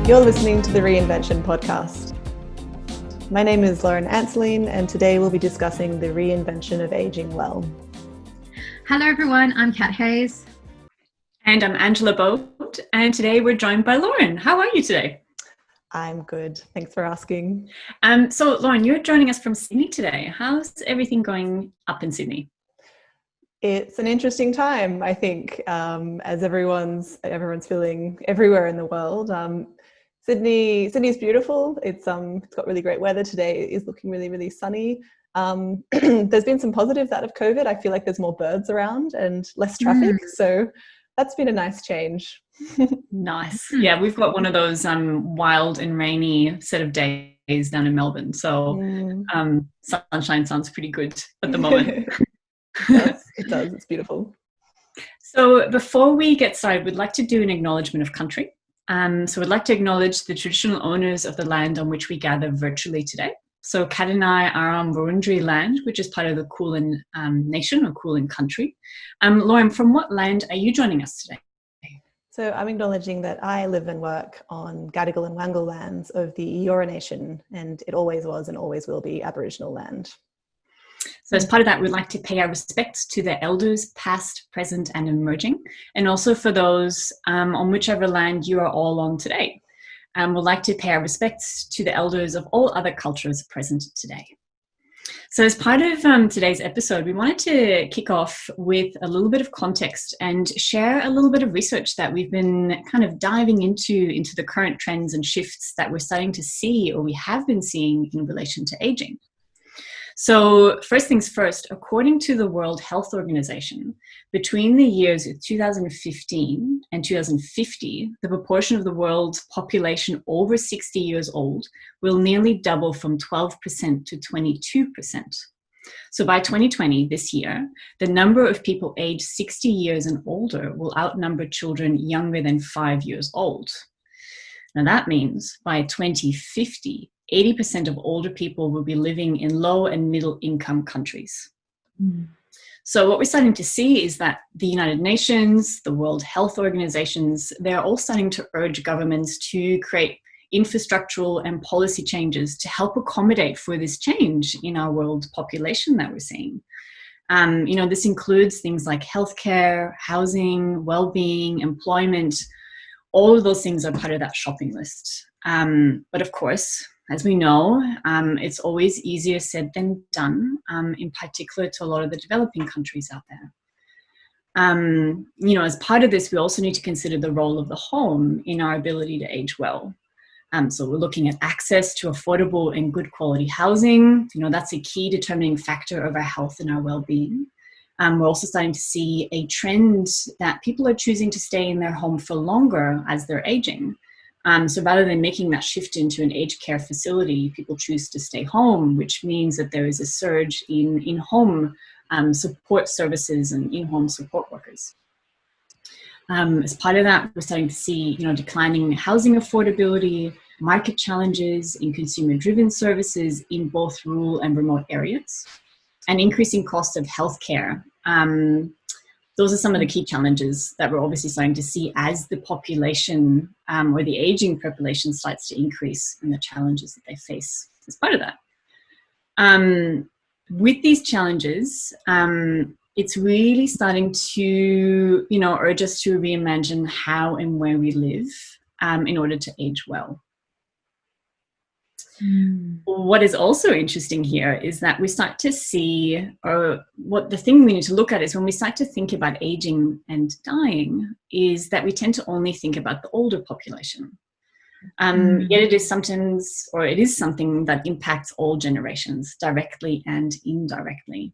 You're listening to the Reinvention Podcast. My name is Anseline, and today we'll be discussing the reinvention of aging well. Hello everyone, I'm Kat Hayes. And I'm Angela Boat, and today we're joined by Lauren. How are you today? I'm good. Thanks for asking. So Lauren, you're joining us from Sydney today. How's everything going up in Sydney? It's an interesting time, I think, as everyone's feeling everywhere in the world. Sydney's beautiful. It's got really great weather today. It is looking really, really sunny. There's been some positives out of COVID. I feel like there's more birds around and less traffic. So that's been a nice change. Nice. Yeah, we've got one of those wild and rainy set of days down in Melbourne. So sunshine sounds pretty good at the moment. It does. It's beautiful. So before we get started, we'd like to do an acknowledgement of country. So we'd like to acknowledge the traditional owners of the land on which we gather virtually today. So Kat and I are on Wurundjeri land, which is part of the Kulin nation or Kulin country. Lauren, from what land are you joining us today? So I'm acknowledging that I live and work on Gadigal and Wangal lands of the Eora Nation, and it always was and always will be Aboriginal land. So as part of that, we'd like to pay our respects to the elders, past, present, and emerging, and also for those on whichever land you are all on today. We'd like to pay our respects to the elders of all other cultures present today. So as part of today's episode, we wanted to kick off with a little bit of context and share a little bit of research that we've been kind of diving into the current trends and shifts that we're starting to see or we have been seeing in relation to aging. So first things first, according to the World Health Organization, between the years of 2015 and 2050, the proportion of the world's population over 60 years old will nearly double from 12% to 22%. So by 2020, this year, the number of people aged 60 years and older will outnumber children younger than 5 years old. Now that means by 2050, 80% of older people will be living in low and middle income countries. So what we're starting to see is that the United Nations, the World Health Organizations, they're all starting to urge governments to create infrastructural and policy changes to help accommodate for this change in our world population that we're seeing. This includes things like healthcare, housing, well-being, employment. All of those things are part of that shopping list. But of course, as we know, it's always easier said than done, in particular to a lot of the developing countries out there. As part of this, we also need to consider the role of the home in our ability to age well. So we're looking at access to affordable and good quality housing. That's a key determining factor of our health and our well-being. We're also starting to see a trend that people are choosing to stay in their home for longer as they're aging. So rather than making that shift into an aged care facility, people choose to stay home, which means that there is a surge in in-home support services and in-home support workers. As part of that, we're starting to see, declining housing affordability, market challenges in consumer-driven services in both rural and remote areas, and increasing costs of healthcare. Those are some of the key challenges that we're obviously starting to see as the population or the aging population starts to increase and the challenges that they face as part of that. With these challenges, it's really starting to, urge us to reimagine how and where we live in order to age well. What is also interesting here is that we start to see, or what the thing we need to look at is when we start to think about aging and dying, is that we tend to only think about the older population. Yet it is sometimes, or it is something that impacts all generations directly and indirectly.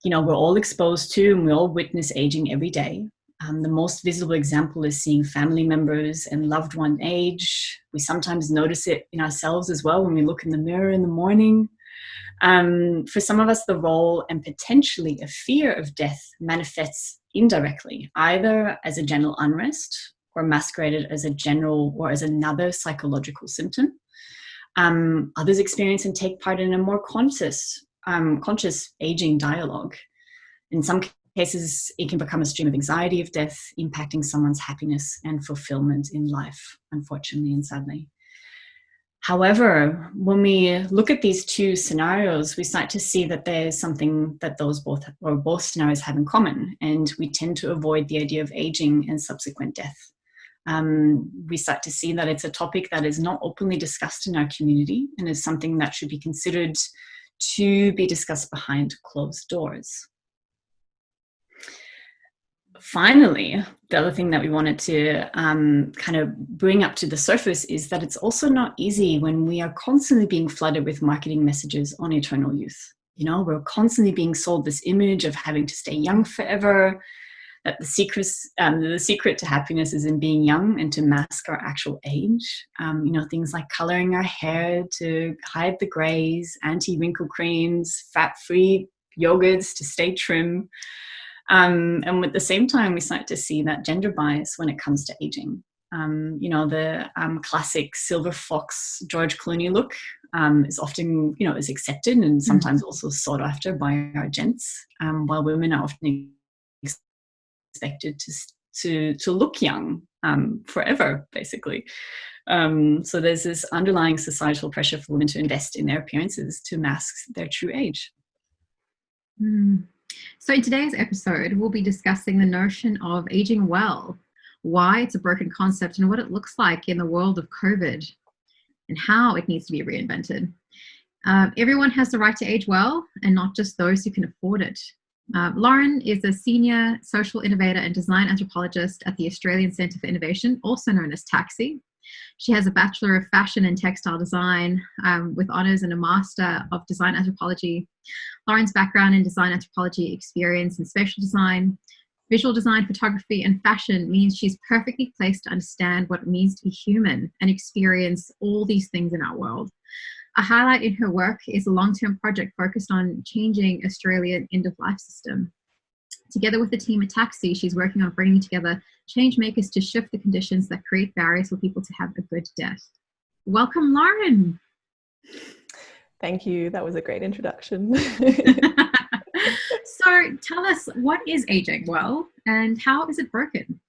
We're all exposed to and we all witness aging every day. The most visible example is seeing family members and loved one age. We sometimes notice it in ourselves as well when we look in the mirror in the morning. For some of us, the role and potentially a fear of death manifests indirectly, either as a general unrest or masqueraded as a general or as another psychological symptom. Others experience and take part in a more conscious aging dialogue. In some cases, it can become a stream of anxiety of death, impacting someone's happiness and fulfillment in life, unfortunately and sadly. However, when we look at these two scenarios, we start to see that there's something that both scenarios have in common, and we tend to avoid the idea of aging and subsequent death. We start to see that it's a topic that is not openly discussed in our community and is something that should be considered to be discussed behind closed doors. Finally, the other thing that we wanted to kind of bring up to the surface is that it's also not easy when we are constantly being flooded with marketing messages on eternal youth. You know, we're constantly being sold this image of having to stay young forever, that the secret to happiness is in being young and to mask our actual age. You know, things like coloring our hair to hide the grays, anti-wrinkle creams, fat-free yogurts to stay trim. And at the same time, we start to see that gender bias when it comes to aging. You know, the classic silver fox George Clooney look is often, you know, is accepted and sometimes also sought after by our gents, while women are often expected to look young forever, basically. So there's this underlying societal pressure for women to invest in their appearances to mask their true age. So in today's episode, we'll be discussing the notion of aging well, why it's a broken concept and what it looks like in the world of COVID and how it needs to be reinvented. Everyone has the right to age well and not just those who can afford it. Lauren is a senior social innovator and design anthropologist at the Australian Centre for Innovation, also known as TACSI. She has a Bachelor of Fashion and Textile Design with honours and a Master of Design Anthropology. Lauren's background in design anthropology, experience in spatial design, visual design, photography, and fashion means she's perfectly placed to understand what it means to be human and experience all these things in our world. A highlight in her work is a long-term project focused on changing Australian end-of-life system. Together with the team at TACSI, she's working on bringing together change makers to shift the conditions that create barriers for people to have a good death. Welcome, Lauren. Thank you. That was a great introduction. So tell us, what is aging well and how is it broken?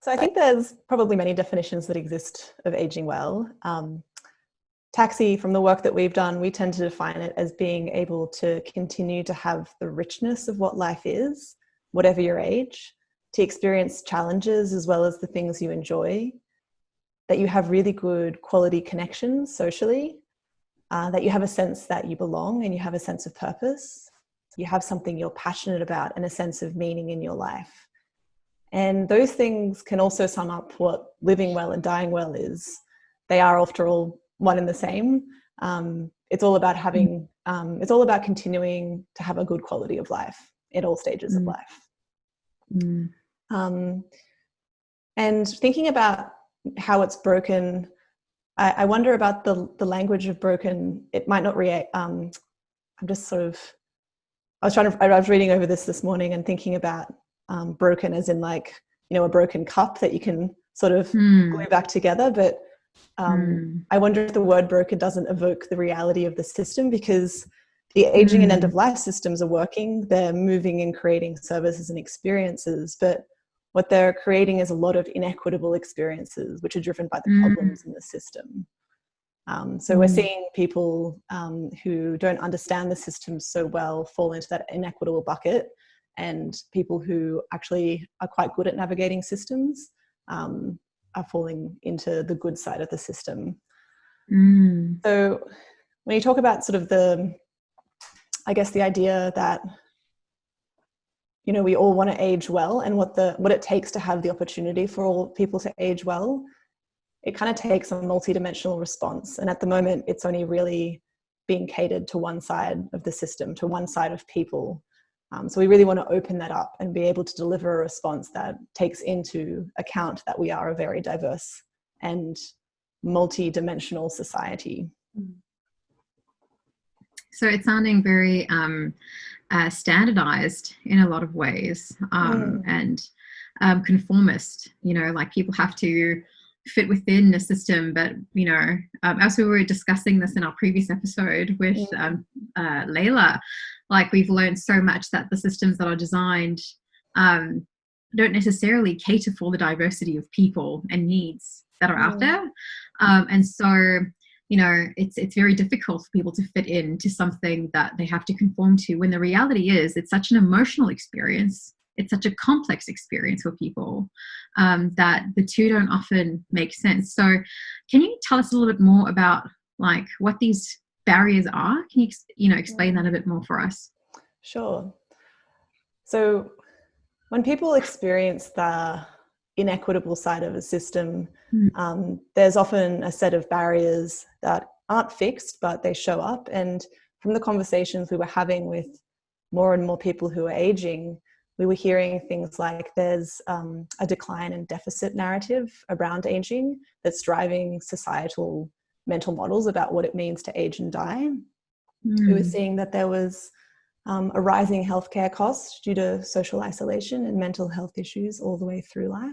So I think there's probably many definitions that exist of aging well. TACSI, from the work that we've done, we tend to define it as being able to continue to have the richness of what life is, whatever your age, to experience challenges as well as the things you enjoy, that you have really good quality connections socially, that you have a sense that you belong and you have a sense of purpose, you have something you're passionate about and a sense of meaning in your life. And those things can also sum up what living well and dying well is. They are, after all, one and the same. It's all about having, it's all about continuing to have a good quality of life at all stages of life. And thinking about how it's broken, I wonder about the language of broken. It might not react. I'm just sort of, I was reading over this morning and thinking about broken as in, like, you know, a broken cup that you can sort of glue back together. But I wonder if the word broken doesn't evoke the reality of the system, because the aging and end of life systems are working. They're moving and creating services and experiences, but what they're creating is a lot of inequitable experiences, which are driven by the problems in the system. So we're seeing people who don't understand the system so well fall into that inequitable bucket, and people who actually are quite good at navigating systems are falling into the good side of the system. So when you talk about sort of the idea that, you know, we all want to age well, and what it takes to have the opportunity for all people to age well, it kind of takes a multidimensional response. And at the moment, it's only really being catered to one side of the system, to one side of people. So we really want to open that up and be able to deliver a response that takes into account that we are a very diverse and multi-dimensional society. So it's sounding very standardized in a lot of ways, and conformist, you know, like people have to fit within a system. But, you know, as we were discussing this in our previous episode with Layla, like, we've learned so much that the systems that are designed don't necessarily cater for the diversity of people and needs that are out there. And so, you know, it's very difficult for people to fit into something that they have to conform to, when the reality is it's such an emotional experience. It's such a complex experience for people, that the two don't often make sense. So can you tell us a little bit more about like what these barriers are? Can you, explain that a bit more for us? Sure. So when people experience the inequitable side of a system, there's often a set of barriers that aren't fixed, but they show up. And from the conversations we were having with more and more people who are aging, we were hearing things like there's a decline in deficit narrative around aging that's driving societal mental models about what it means to age and die. We were seeing that there was a rising healthcare cost due to social isolation and mental health issues all the way through life.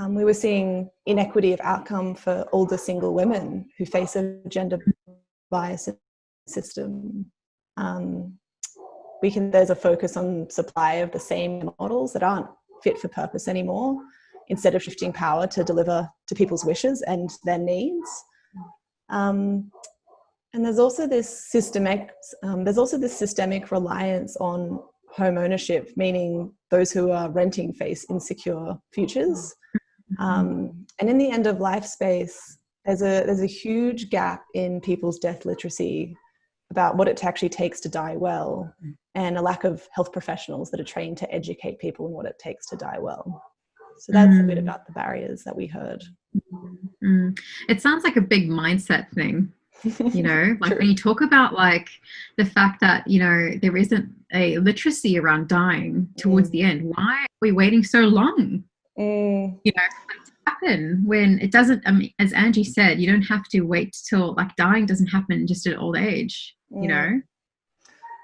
We were seeing inequity of outcome for older single women who face a gender bias system. There's a focus on supply of the same models that aren't fit for purpose anymore, instead of shifting power to deliver to people's wishes and their needs. And there's also this systemic reliance on home ownership, meaning those who are renting face insecure futures. And in the end of life space, there's a huge gap in people's death literacy about what it actually takes to die well, and a lack of health professionals that are trained to educate people in what it takes to die well. So that's a bit about the barriers that we heard. It sounds like a big mindset thing. Like when you talk about like the fact that there isn't a literacy around dying towards the end, why are we waiting so long to happen when it doesn't? I mean, as Angie said, you don't have to wait till, like, dying doesn't happen just at old age.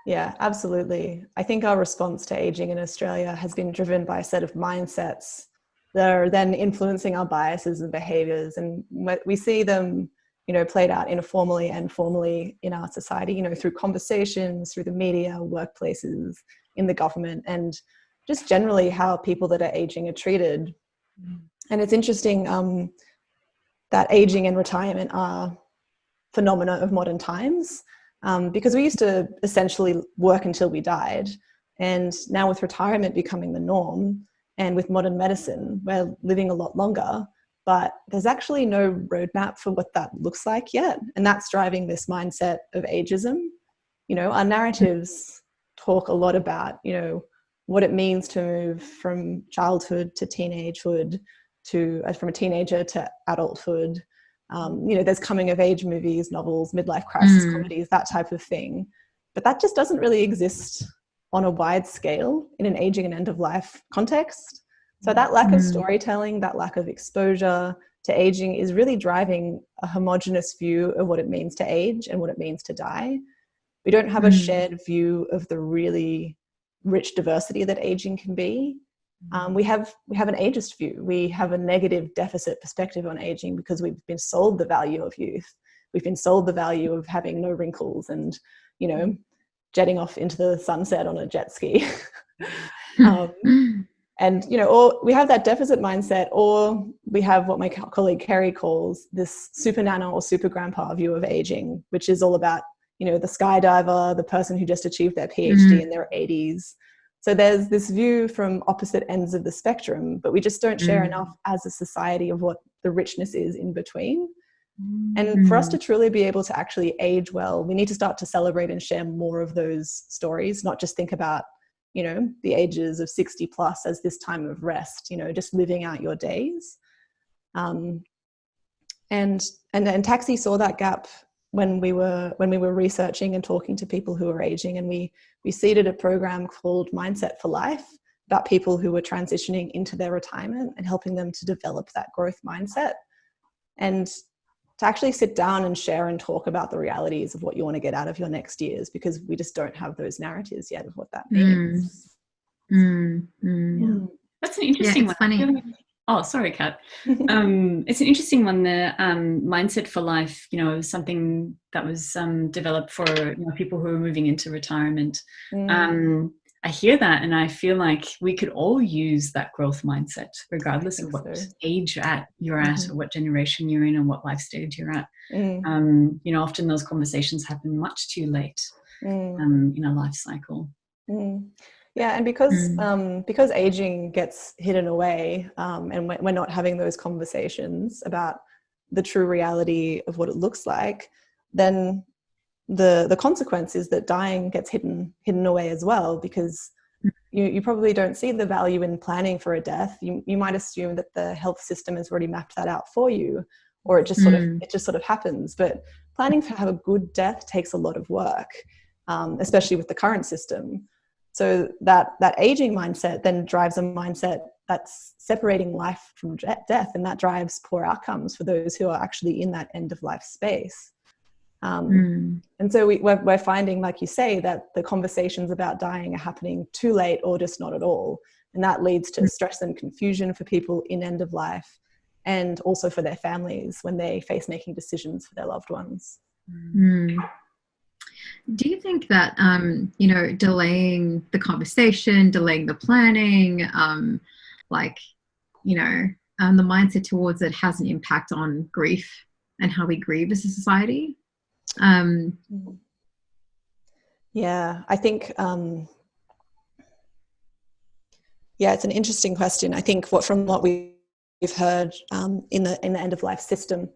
Yeah, absolutely. I think our response to aging in Australia has been driven by a set of mindsets that are then influencing our biases and behaviors, and we see them played out informally and formally in our society, through conversations, through the media, workplaces, in the government, and just generally how people that are aging are treated. And it's interesting that aging and retirement are phenomena of modern times, because we used to essentially work until we died. And now with retirement becoming the norm, and with modern medicine, we're living a lot longer. But there's actually no roadmap for what that looks like yet. And that's driving this mindset of ageism. Our narratives talk a lot about, what it means to move from childhood to teenagehood, from a teenager to adulthood. There's coming of age movies, novels, midlife crisis comedies, that type of thing. But that just doesn't really exist on a wide scale in an aging and end of life context. So that lack of storytelling, that lack of exposure to aging is really driving a homogenous view of what it means to age and what it means to die. We don't have a shared view of the really rich diversity that aging can be. We have an ageist view. We have a negative deficit perspective on aging because we've been sold the value of youth. We've been sold the value of having no wrinkles and, jetting off into the sunset on a jet ski. And, or we have that deficit mindset, or we have what my colleague Kerry calls this super nana or super grandpa view of aging, which is all about, the skydiver, the person who just achieved their PhD in their 80s. So there's this view from opposite ends of the spectrum, but we just don't share enough as a society of what the richness is in between. And for us to truly be able to actually age well, we need to start to celebrate and share more of those stories, not just think about the ages of 60 plus as this time of rest, just living out your days. And TACSI saw that gap when we were researching and talking to people who are aging, and we seeded a program called Mindset for Life about people who were transitioning into their retirement and helping them to develop that growth mindset, and to actually sit down and share and talk about the realities of what you want to get out of your next years, because we just don't have those narratives yet of what that means. That's an interesting one. Funny. Oh, sorry, Kat. It's an interesting one. The Mindset for Life, something that was developed for people who are moving into retirement. I hear that, and I feel like we could all use that growth mindset, regardless of what age you're at, or what generation you're in, and what life stage you're at. Often those conversations happen much too late in a life cycle. Yeah, and because aging gets hidden away, and we're not having those conversations about the true reality of what it looks like, then the consequence is that dying gets hidden away as well, because you probably don't see the value in planning for a death. You might assume that the health system has already mapped that out for you, or it just sort of happens. But planning to have a good death takes a lot of work, especially with the current system. So that aging mindset then drives a mindset that's separating life from death, and that drives poor outcomes for those who are actually in that end of life space. And so we're finding, like you say, that the conversations about dying are happening too late or just not at all. And that leads to stress and confusion for people in end of life, and also for their families when they face making decisions for their loved ones. Do you think that, delaying the conversation, delaying the planning, the mindset towards it has an impact on grief and how we grieve as a society? Yeah, I think, it's an interesting question. I think from what we've heard in the end of life system,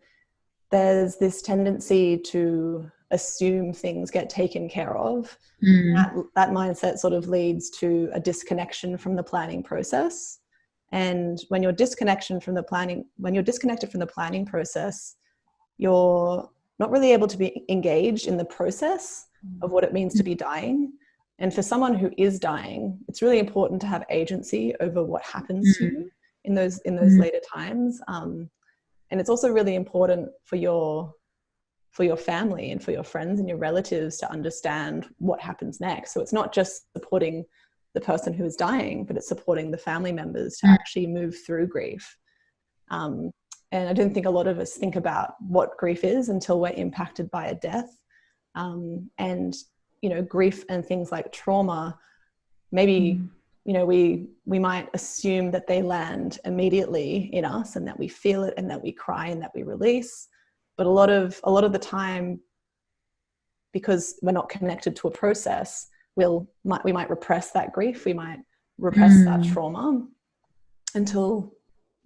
there's this tendency to assume things get taken care of. That mindset sort of leads to a disconnection from the planning process. And when you're disconnected from the planning process, you're not really able to be engaged in the process of what it means to be dying. And for someone who is dying, it's really important to have agency over what happens to you in those later times. And it's also really important for your family and for your friends and your relatives to understand what happens next. So it's not just supporting the person who is dying, but it's supporting the family members to actually move through grief. And I don't think a lot of us think about what grief is until we're impacted by a death. And, grief and things like trauma, maybe, we might assume that they land immediately in us, and that we feel it, and that we cry, and that we release. But a lot of the time, because we're not connected to a process, we might repress that grief. We might repress that trauma until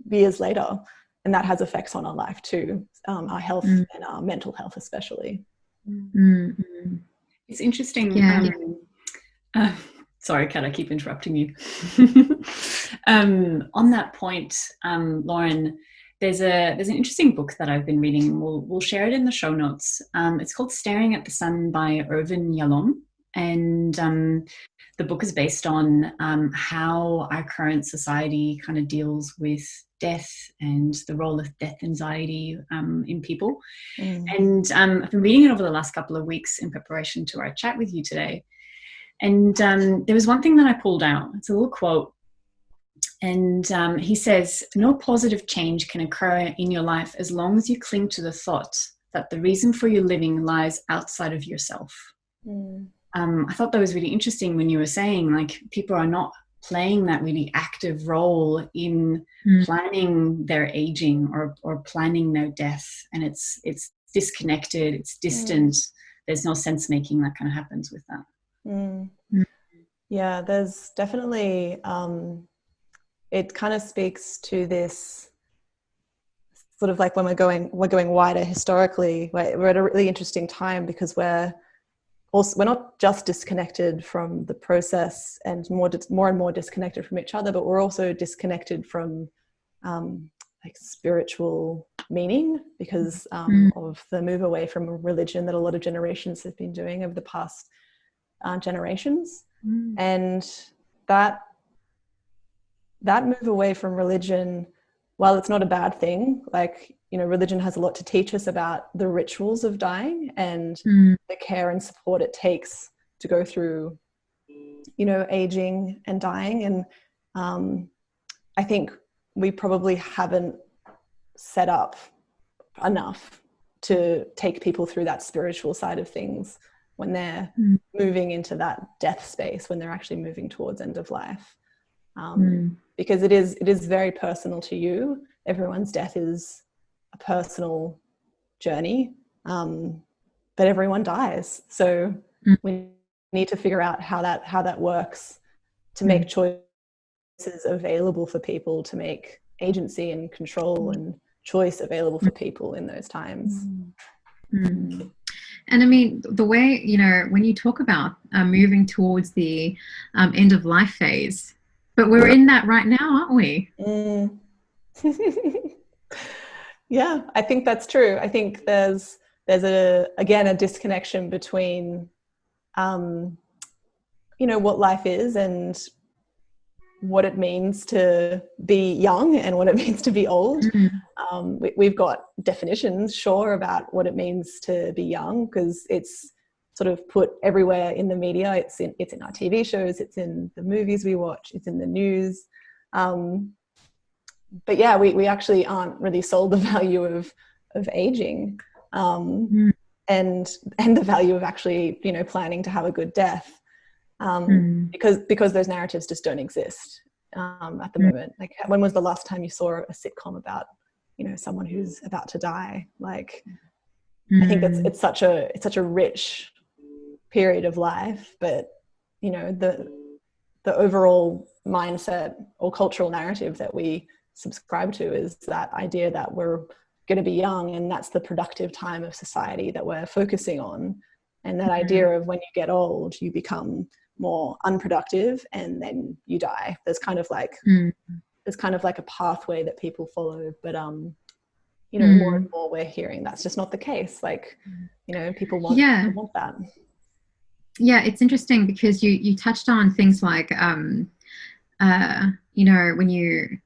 years later. And that has effects on our life too, our health and our mental health especially. It's interesting. Sorry, Kat, I keep interrupting you. On that point, Lauren, there's an interesting book that I've been reading, and we'll share it in the show notes. It's called Staring at the Sun by Irvin Yalom. And the book is based on how our current society kind of deals with death and the role of death anxiety in people. And I've been reading it over the last couple of weeks in preparation to our chat with you today. And there was one thing that I pulled out. It's a little quote. And he says, "No positive change can occur in your life as long as you cling to the thought that the reason for your living lies outside of yourself." I thought that was really interesting when you were saying, like, people are not playing that really active role in planning their aging or planning their death. And it's disconnected, it's distant. There's no sense making that kind of happens with that. Yeah, there's definitely, it kind of speaks to this sort of like when we're going wider historically, we're at a really interesting time, because we're not just disconnected from the process and more and more disconnected from each other, but we're also disconnected from like spiritual meaning because of the move away from religion that a lot of generations have been doing over the past generations. And that move away from religion, while it's not a bad thing, like, religion has a lot to teach us about the rituals of dying and the care and support it takes to go through, aging and dying. And I think we probably haven't set up enough to take people through that spiritual side of things when they're moving into that death space, when they're actually moving towards end of life. Because it is very personal to you. Everyone's death is a personal journey, but everyone dies. So we need to figure out how that works to make choices available for people, to make agency and control and choice available for people in those times. And I mean, the way, you know, when you talk about moving towards the end of life phase, but we're in that right now, aren't we? Yeah, I think that's true. I think there's a disconnection between, you know, what life is and what it means to be young and what it means to be old. We've got definitions, sure, about what it means to be young, because it's sort of put everywhere in the media. It's in our TV shows, it's in the movies we watch, it's in the news. But yeah, we actually aren't really sold the value of aging, and the value of actually, you know, planning to have a good death. Because those narratives just don't exist at the moment. Like, when was the last time you saw a sitcom about, you know, someone who's about to die? Like, I think it's such a rich period of life, but, you know, the overall mindset or cultural narrative that we subscribe to is that idea that we're going to be young and that's the productive time of society that we're focusing on. And that idea of when you get old, you become more unproductive and then you die. There's kind of like a pathway that people follow, but you know, more and more we're hearing that's just not the case. Like, you know, people want that. Yeah, it's interesting because you touched on things like you know, when you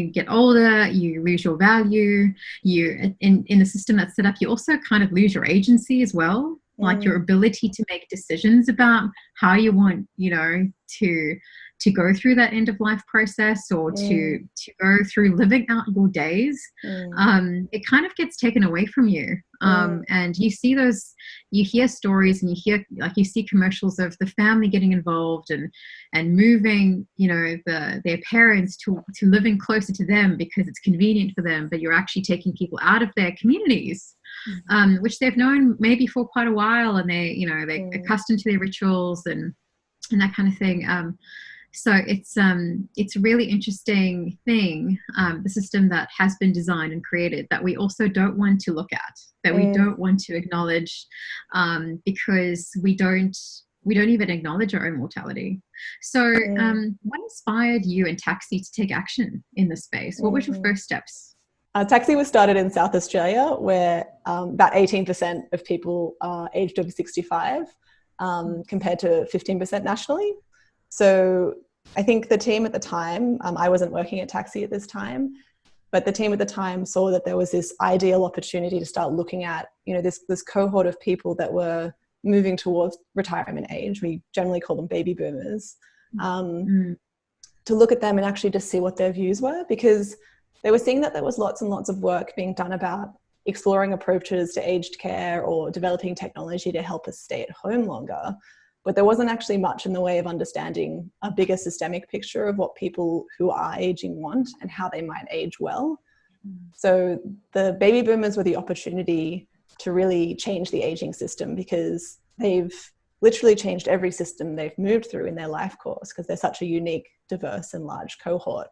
get older, you lose your value. You in the system that's set up, you also kind of lose your agency as well. Like your ability to make decisions about how you want, you know, to go through that end of life process, or to go through living out your days. It kind of gets taken away from you. And you hear stories, and you see commercials of the family getting involved and moving, you know, their parents to living closer to them because it's convenient for them, but you're actually taking people out of their communities, which they've known maybe for quite a while, and they're accustomed to their rituals and that kind of thing. So it's a really interesting thing, the system that has been designed and created, that we also don't want to look at, that we don't want to acknowledge, because we don't even acknowledge our own mortality. So what inspired you and TACSI to take action in this space? What were your first steps? TACSI was started in South Australia, where about 18% of people are aged over 65, compared to 15% nationally. So I think the team at the time, I wasn't working at TACSI at this time, but the team at the time saw that there was this ideal opportunity to start looking at, you know, this cohort of people that were moving towards retirement age. We generally call them baby boomers, to look at them and actually just see what their views were, because they were seeing that there was lots and lots of work being done about exploring approaches to aged care or developing technology to help us stay at home longer. But there wasn't actually much in the way of understanding a bigger systemic picture of what people who are aging want and how they might age well. So the baby boomers were the opportunity to really change the aging system, because they've literally changed every system they've moved through in their life course, because they're such a unique, diverse and large cohort.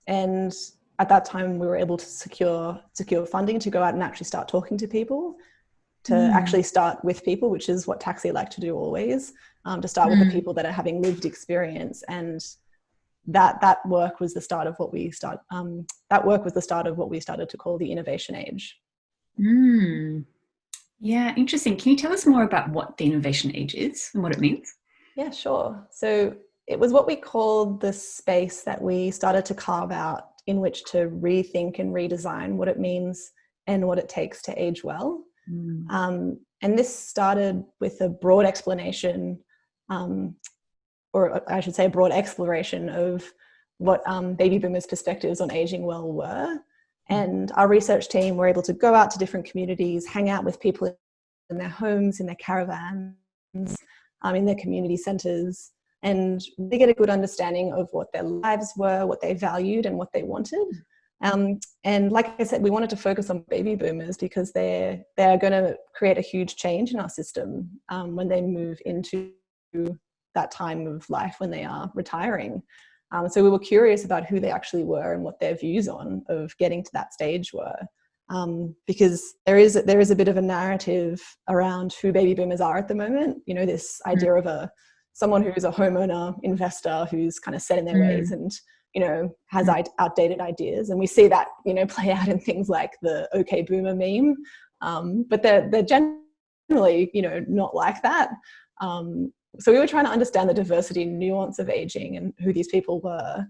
And at that time, we were able to secure funding to go out and actually start talking to people, to actually start with people, which is what TACSI like to do always, to start with the people that are having lived experience. And that work was the start of what we started to call the innovation age. Yeah, interesting. Can you tell us more about what the innovation age is and what it means? Yeah, sure. So it was what we called the space that we started to carve out in which to rethink and redesign what it means and what it takes to age well. And this started with a broad explanation, or I should say a broad exploration of what baby boomers' perspectives on aging well were. And our research team were able to go out to different communities, hang out with people in their homes, in their caravans, in their community centres, and really get a good understanding of what their lives were, what they valued and what they wanted. And like I said, we wanted to focus on baby boomers because they're going to create a huge change in our system when they move into that time of life when they are retiring. So we were curious about who they actually were and what their views on of getting to that stage were. Because there is a bit of a narrative around who baby boomers are at the moment. You know, this idea of someone who's a homeowner investor who's kind of set in their ways and, you know, has outdated ideas. And we see that, you know, play out in things like the OK Boomer meme. But they're generally, you know, not like that. So we were trying to understand the diversity and nuance of aging and who these people were.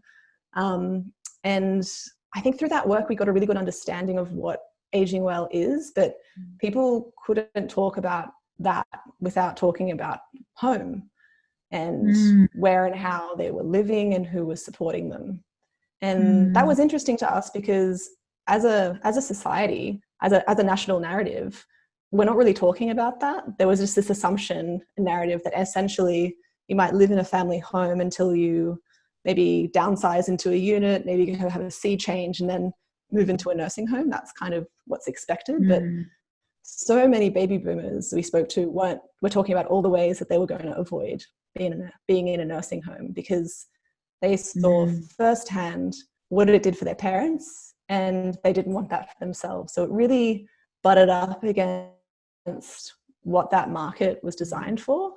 And I think through that work, we got a really good understanding of what aging well is, but people couldn't talk about that without talking about home and where and how they were living and who was supporting them. And that was interesting to us because as a society, as a national narrative, we're not really talking about that. There was just this assumption, a narrative that essentially you might live in a family home until you maybe downsize into a unit, maybe you have a sea change and then move into a nursing home. That's kind of what's expected. But so many baby boomers we spoke to were talking about all the ways that they were going to avoid being in a nursing home because they saw firsthand what it did for their parents and they didn't want that for themselves. So it really butted up against what that market was designed for.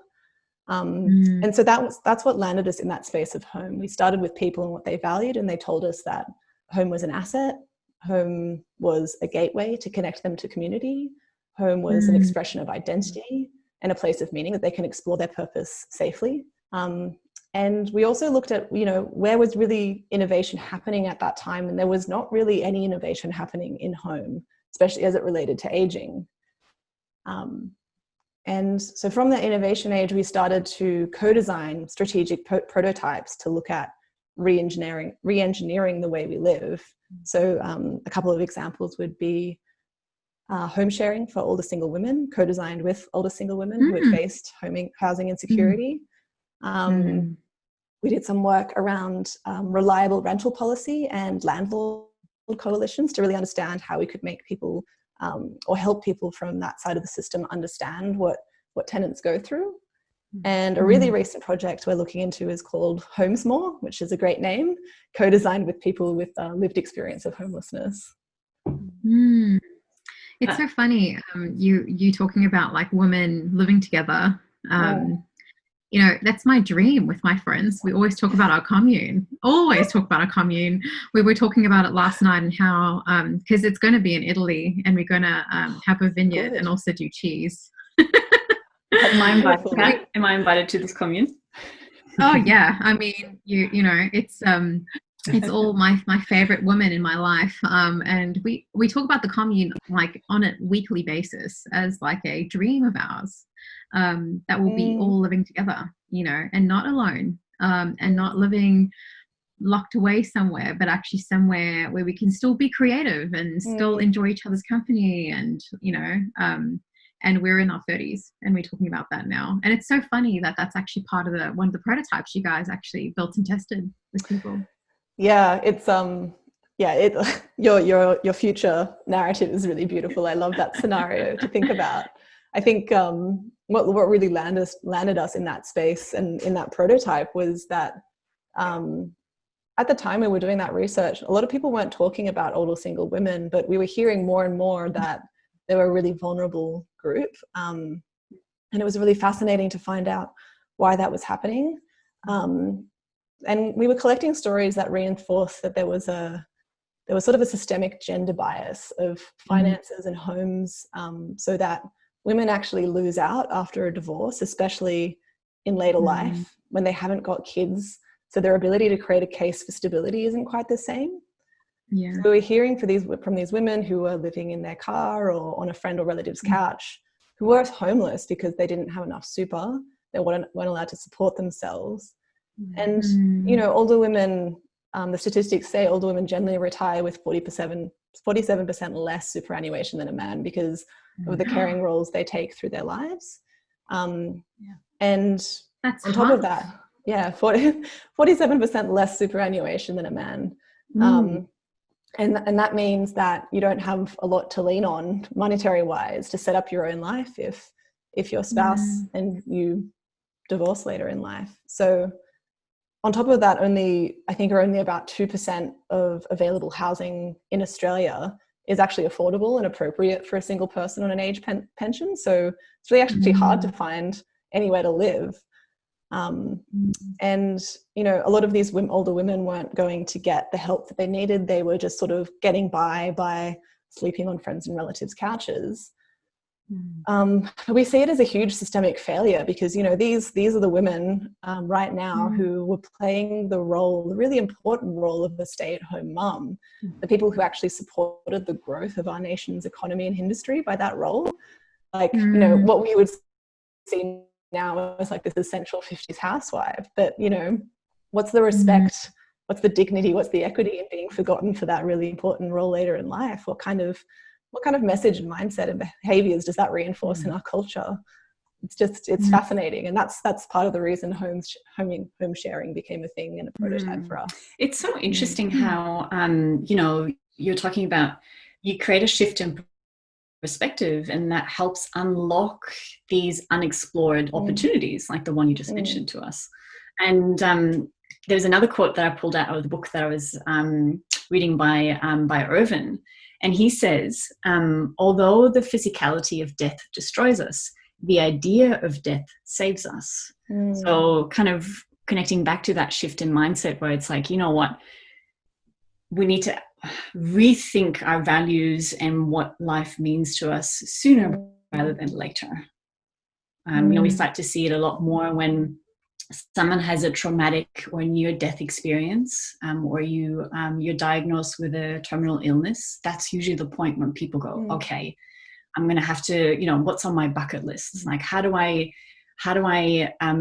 And so that's what landed us in that space of home. We started with people and what they valued, and they told us that home was an asset. Home was a gateway to connect them to community. Home was an expression of identity and a place of meaning that they can explore their purpose safely. And we also looked at, you know, where was really innovation happening at that time, and there was not really any innovation happening in home, especially as it related to aging. And so from the innovation age, we started to co-design strategic prototypes to look at re-engineering the way we live. So a couple of examples would be home sharing for older single women, co-designed with older single women who had faced housing insecurity. We did some work around reliable rental policy and landlord coalitions to really understand how we could make people or help people from that side of the system understand what tenants go through. And a really recent project we're looking into is called Homes More, which is a great name, co-designed with people with lived experience of homelessness. It's so funny, you talking about like women living together. You know, that's my dream with my friends. We always talk about our commune, We were talking about it last night and how, because it's going to be in Italy and we're going to have a vineyard and also do cheese. Am I invited to this commune? Oh yeah, I mean, you know, it's all my favorite women in my life, and we talk about the commune like on a weekly basis as like a dream of ours, that will be all living together, you know, and not alone, and not living locked away somewhere, but actually somewhere where we can still be creative and still enjoy each other's company, and you know, and we're in our 30s and we're talking about that now. And it's so funny that that's actually part of one of the prototypes you guys actually built and tested with people. Yeah, it's your future narrative is really beautiful. I love that scenario to think about. I think what really landed us in that space and in that prototype was that at the time we were doing that research, a lot of people weren't talking about older single women, but we were hearing more and more that they were a really vulnerable group. And it was really fascinating to find out why that was happening. And we were collecting stories that reinforced that there was sort of a systemic gender bias of finances and homes, so that women actually lose out after a divorce, especially in later life when they haven't got kids. So their ability to create a case for stability isn't quite the same. Yeah. So we're hearing from these women who were living in their car or on a friend or relative's couch, who were homeless because they didn't have enough super. They weren't allowed to support themselves. And, you know, older women the statistics say older women generally retire with 47% less superannuation than a man because of the caring roles they take through their lives. And that's on top of that, 47% less superannuation than a man. And that means that you don't have a lot to lean on monetary wise to set up your own life if your spouse and you divorce later in life. So on top of that, only about 2% of available housing in Australia is actually affordable and appropriate for a single person on an age pension. So it's really actually hard to find anywhere to live. And, you know, a lot of these older women weren't going to get the help that they needed. They were just sort of getting by sleeping on friends and relatives' couches. We see it as a huge systemic failure because, you know, these are the women right now who were playing the really important role of a stay-at-home mum, the people who actually supported the growth of our nation's economy and industry by that role. Like, you know, what we would see now is like this essential 50s housewife, but, you know, what's the respect, what's the dignity, what's the equity in being forgotten for that really important role later in life? What kind of message and mindset and behaviors does that reinforce in our culture? It's fascinating. And that's part of the reason home sharing became a thing and a prototype for us. It's so interesting how, you know, you're talking about, you create a shift in perspective and that helps unlock these unexplored opportunities like the one you just mentioned to us. And there's another quote that I pulled out of the book that I was reading by Irvin. And he says, although the physicality of death destroys us, the idea of death saves us. So kind of connecting back to that shift in mindset where it's like, you know what, we need to rethink our values and what life means to us sooner rather than later. You know, we start to see it a lot more when someone has a traumatic or near-death experience, or you're diagnosed with a terminal illness. That's usually the point when people go, okay, I'm going to have to, you know, what's on my bucket list? Like, how do I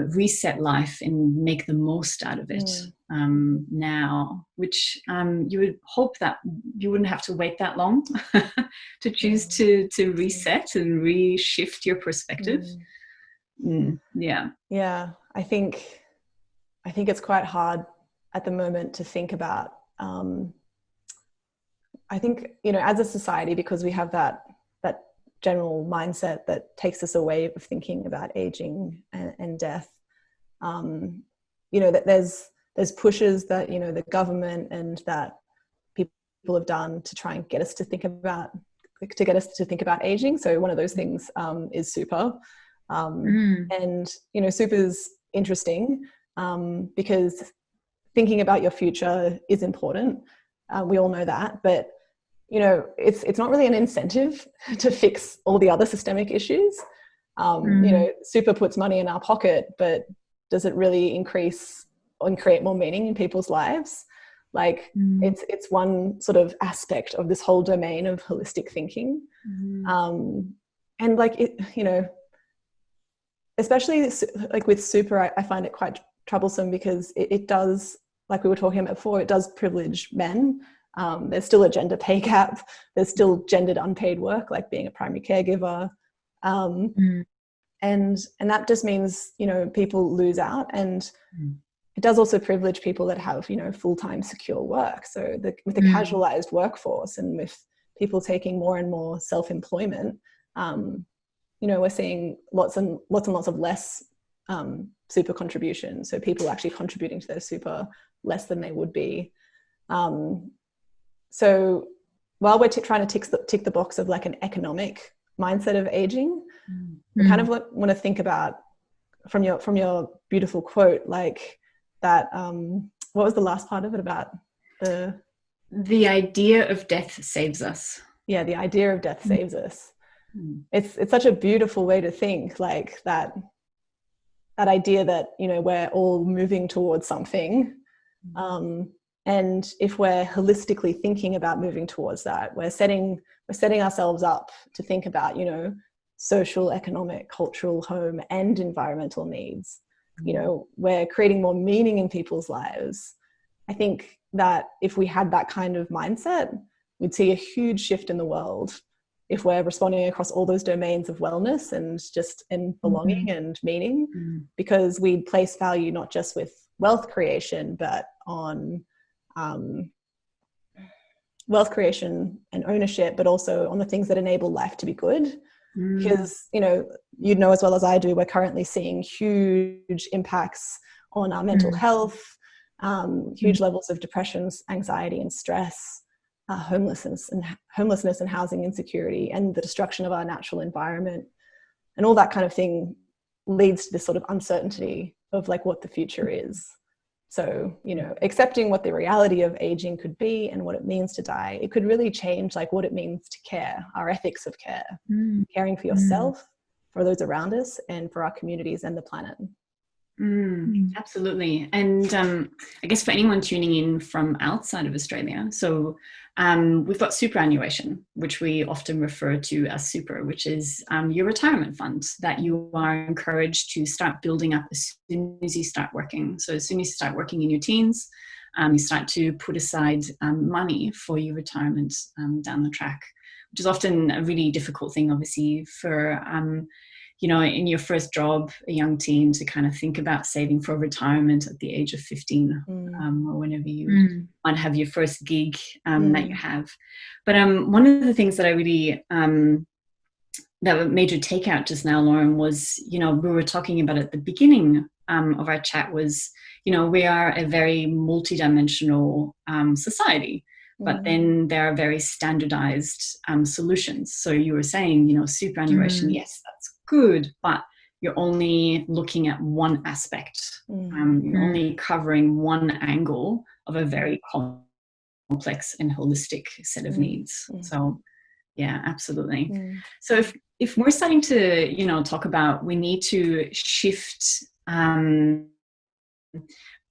reset life and make the most out of it now? Which you would hope that you wouldn't have to wait that long to choose to reset and reshift your perspective. Yeah. I think it's quite hard at the moment to think about. I think, you know, as a society, because we have that general mindset that takes us away of thinking about aging and death. You know, that there's pushes that, you know, the government and that people have done to try and get us to think about aging. So one of those things is super. And, you know, super's interesting because thinking about your future is important. We all know that, but, you know, it's not really an incentive to fix all the other systemic issues. You know, super puts money in our pocket, but does it really increase and create more meaning in people's lives? Like it's one sort of aspect of this whole domain of holistic thinking. And like, it, you know, especially like with super, I find it quite troublesome because it does, like we were talking about before, it does privilege men. There's still a gender pay gap. There's still gendered unpaid work, like being a primary caregiver. And that just means, you know, people lose out. And it does also privilege people that have, you know, full-time secure work. So with the casualized workforce and with people taking more and more self-employment, you know, we're seeing lots and lots of less super contributions. So people actually contributing to their super less than they would be. So while we're trying to tick the box of like an economic mindset of aging, we kind of want to think about from your beautiful quote, like that, what was the last part of it about? The idea of death saves us. Yeah, the idea of death saves us. It's such a beautiful way to think, like that idea that, you know, we're all moving towards something. And if we're holistically thinking about moving towards that, we're setting ourselves up to think about, you know, social, economic, cultural, home, and environmental needs. You know, we're creating more meaning in people's lives. I think that if we had that kind of mindset, we'd see a huge shift in the world if we're responding across all those domains of wellness and belonging and meaning, because we'd place value not just with wealth creation, but on wealth creation and ownership, but also on the things that enable life to be good. Because, you'd know as well as I do, we're currently seeing huge impacts on our mental health, huge levels of depression, anxiety and stress, homelessness and housing insecurity, and the destruction of our natural environment, and all that kind of thing leads to this sort of uncertainty of like what the future is. So, accepting what the reality of aging could be and what it means to die, it could really change like what it means to care, our ethics of care, caring for yourself, for those around us, and for our communities and the planet. Absolutely. And I guess for anyone tuning in from outside of Australia, so we've got superannuation, which we often refer to as super, which is your retirement fund that you are encouraged to start building up as soon as you start working. So as soon as you start working in your teens, you start to put aside money for your retirement down the track, which is often a really difficult thing, obviously, for in your first job, a young teen, to kind of think about saving for retirement at the age of 15 or whenever you might have your first gig that you have. But one of the things that I really, that made you take out just now, Lauren, was, we were talking about at the beginning of our chat was, we are a very multidimensional society. But then there are very standardized solutions. So you were saying, superannuation, yes, that's good, but you're only looking at one aspect. You're only covering one angle of a very complex and holistic set of needs. So yeah, absolutely. So if we're starting to, talk about we need to shift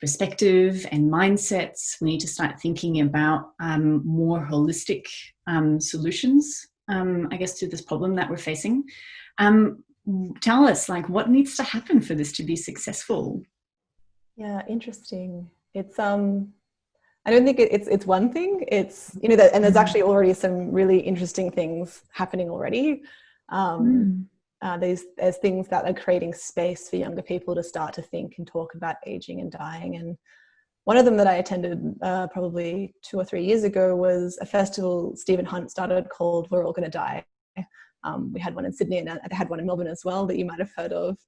perspective and mindsets, we need to start thinking about more holistic solutions, I guess, to this problem that we're facing. Tell us, like, what needs to happen for this to be successful? Yeah, interesting. It's I don't think it's one thing. It's that, and there's actually already some really interesting things happening already. There's things that are creating space for younger people to start to think and talk about aging and dying. And one of them that I attended probably 2 or 3 years ago was a festival Stephen Hunt started called We're All Gonna Die. We had one in Sydney and I had one in Melbourne as well that you might have heard of.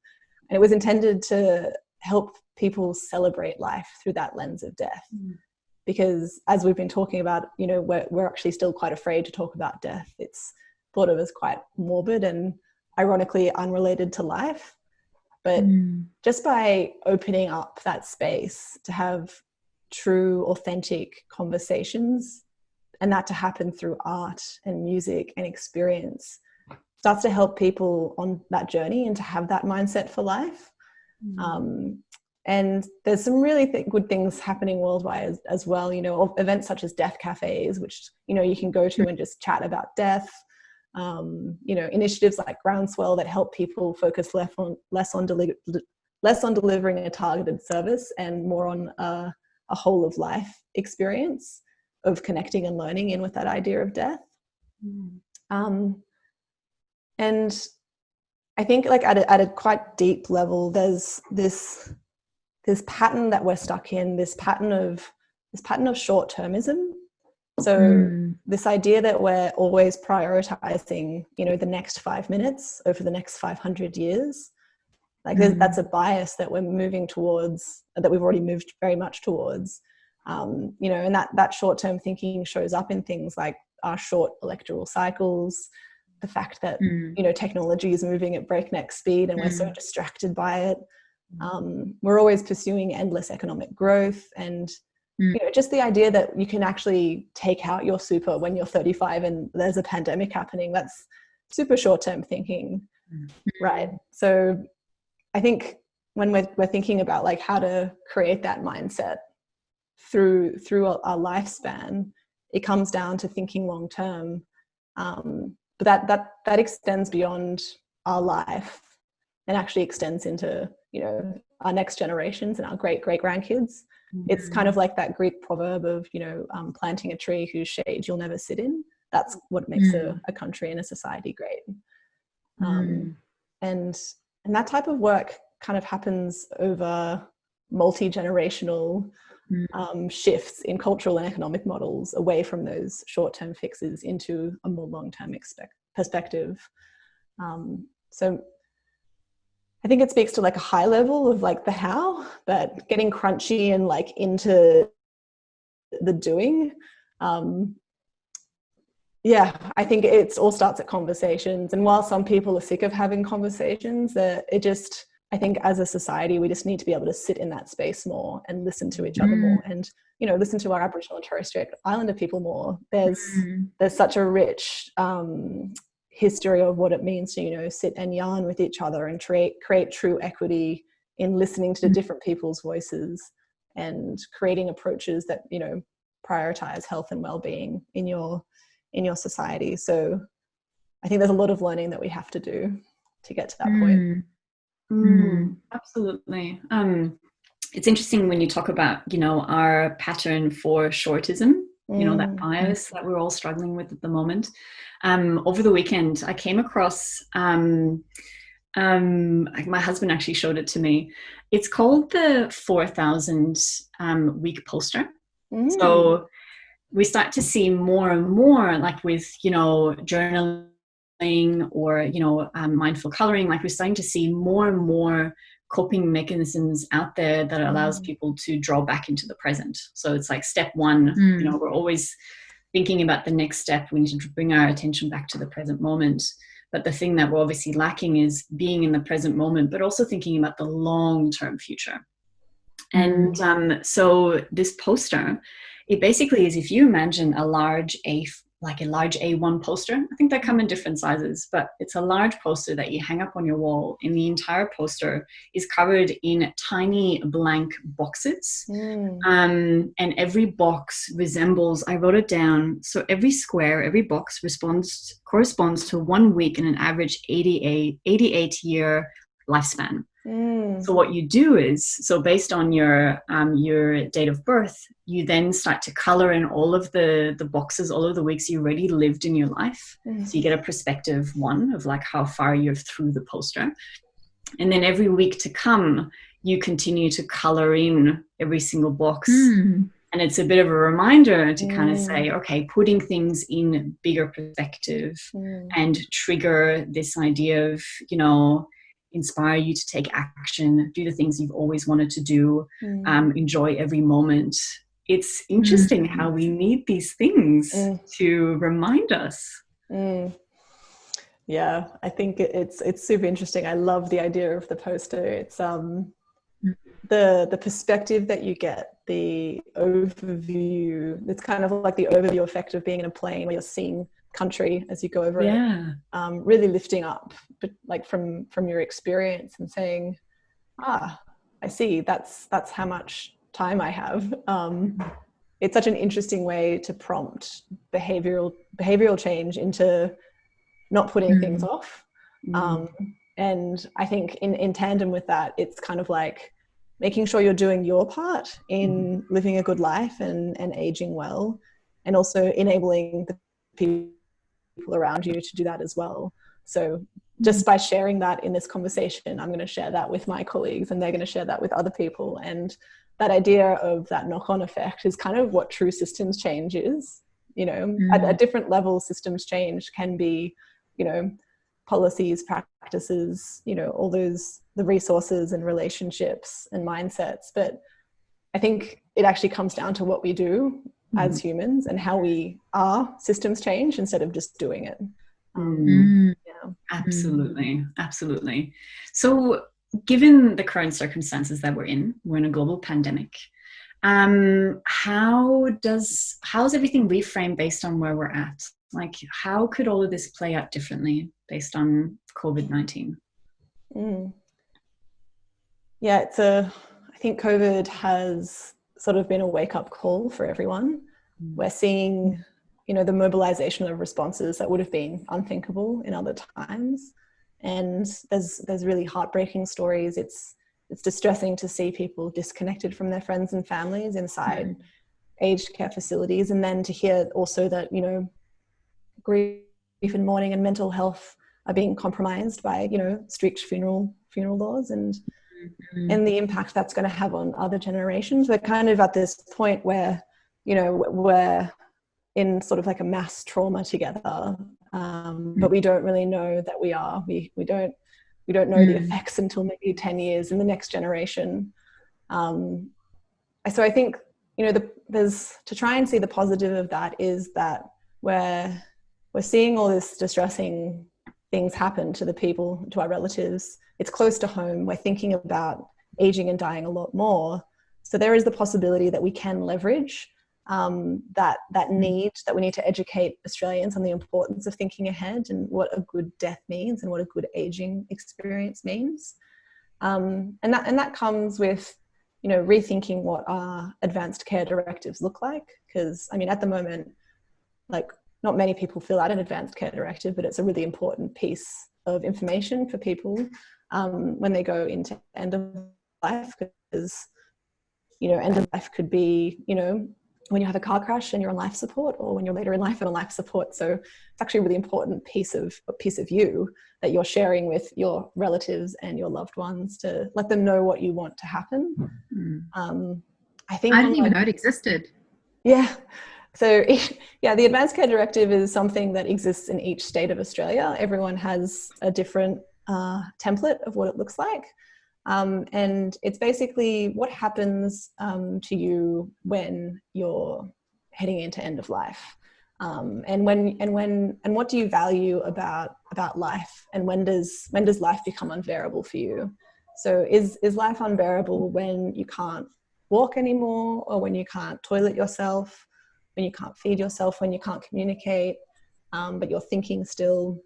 And it was intended to help people celebrate life through that lens of death. Because as we've been talking about, we're actually still quite afraid to talk about death. It's thought of as quite morbid and ironically unrelated to life. But just by opening up that space to have true, authentic conversations, and that to happen through art and music and experience, starts to help people on that journey and to have that mindset for life. And there's some really good things happening worldwide as well, events such as death cafes, which, you can go to and just chat about death. Initiatives like Groundswell that help people focus less on delivering a targeted service and more on a whole of life experience of connecting and learning in with that idea of death. And I think like at a quite deep level, there's this pattern that we're stuck in, this pattern of short-termism. So this idea that we're always prioritizing, the next 5 minutes over the next 500 years, like that's a bias that we're moving towards, that we've already moved very much towards. And that short-term thinking shows up in things like our short electoral cycles, the fact that, technology is moving at breakneck speed and we're so distracted by it. We're always pursuing endless economic growth and, just the idea that you can actually take out your super when you're 35 and there's a pandemic happening, that's super short-term thinking, right? So I think when we're thinking about like how to create that mindset through our lifespan, it comes down to thinking long-term. But that extends beyond our life and actually extends into, our next generations and our great grandkids. It's kind of like that Greek proverb of, planting a tree whose shade you'll never sit in. That's what makes a country and a society great. And that type of work kind of happens over multi-generational shifts in cultural and economic models away from those short-term fixes into a more long-term perspective. So I think it speaks to like a high level of like the how, but getting crunchy and like into the doing. I think it all starts at conversations. And while some people are sick of having conversations, I think as a society, we just need to be able to sit in that space more and listen to each other more, and, listen to our Aboriginal and Torres Strait Islander people more. There's such a rich history of what it means to, sit and yarn with each other and create true equity in listening to different people's voices and creating approaches that, prioritize health and well-being in your society. So I think there's a lot of learning that we have to do to get to that point. Absolutely. It's interesting when you talk about, our pattern for shortism, that bias that we're all struggling with at the moment. Over the weekend, I came across, my husband actually showed it to me. It's called the 4,000 week poster. So we start to see more and more, like with, journaling or, mindful coloring, like we're starting to see more and more coping mechanisms out there that allows people to draw back into the present. So it's like step one, we're always thinking about the next step. We need to bring our attention back to the present moment. But the thing that we're obviously lacking is being in the present moment, but also thinking about the long-term future. And so this poster, it basically is, if you imagine a large A1 poster, I think they come in different sizes, but it's a large poster that you hang up on your wall, and the entire poster is covered in tiny blank boxes. And every box resembles, I wrote it down, so every square, every box corresponds to 1 week in an average 88-year lifespan. So what you do is, so based on your date of birth, you then start to color in all of the boxes, all of the weeks you already lived in your life. So you get a perspective one of like how far you're through the poster. And then every week to come, you continue to color in every single box. And it's a bit of a reminder to kind of say, okay, putting things in bigger perspective and trigger this idea of, inspire you to take action, do the things you've always wanted to do, enjoy every moment. It's interesting how we need these things to remind us. Yeah, I think it's super interesting. I love the idea of the poster. It's the perspective that you get, the overview. It's kind of like the overview effect of being in a plane where you're seeing country as you go over it, really lifting up, but like from your experience and saying, I see, that's how much time I have. It's such an interesting way to prompt behavioral change into not putting things off. And I think in tandem with that, it's kind of like making sure you're doing your part in living a good life and aging well, and also enabling the people around you to do that as well. So just by sharing that in this conversation, I'm going to share that with my colleagues, and they're going to share that with other people. And that idea of that knock-on effect is kind of what true systems change is. At different levels, systems change can be, policies, practices, all those, the resources and relationships and mindsets. But I think it actually comes down to what we do as humans and how we are systems change instead of just doing it. Absolutely. So given the current circumstances that we're in a global pandemic, how's everything reframed based on where we're at? Like, how could all of this play out differently based on COVID-19? Yeah, I think COVID has sort of been a wake-up call for everyone. We're seeing, the mobilization of responses that would have been unthinkable in other times. And there's really heartbreaking stories. It's it's distressing to see people disconnected from their friends and families inside aged care facilities, and then to hear also that, you know, grief and mourning and mental health are being compromised by, you know, strict funeral laws, and the impact that's going to have on other generations. We're kind of at this point where, you know, we're in sort of like a mass trauma together, but we don't really know that we are. We don't know the effects until maybe 10 years in the next generation. So I think, you know, there's to try and see the positive of that is that we're seeing all this distressing things happen to the people, to our relatives. It's close to home. We're thinking about aging and dying a lot more. So there is the possibility that we can leverage that need, that we need to educate Australians on the importance of thinking ahead and what a good death means and what a good aging experience means. And that comes with, you know, rethinking what our advanced care directives look like. Because, I mean, at the moment, like, not many people fill out an advanced care directive, but it's a really important piece of information for people when they go into end of life. Because, you know, end of life could be, you know, when you have a car crash and you're on life support, or when you're later in life and on life support. So it's actually a really important piece of you that you're sharing with your relatives and your loved ones to let them know what you want to happen. I think I didn't even know it existed. Yeah. So yeah, the Advanced Care Directive is something that exists in each state of Australia. Everyone has a different template of what it looks like. And it's basically what happens to you when you're heading into end of life, and what do you value about life, and when does life become unbearable for you? So is life unbearable when you can't walk anymore, or when you can't toilet yourself, when you can't feed yourself, when you can't communicate, but you're thinking still?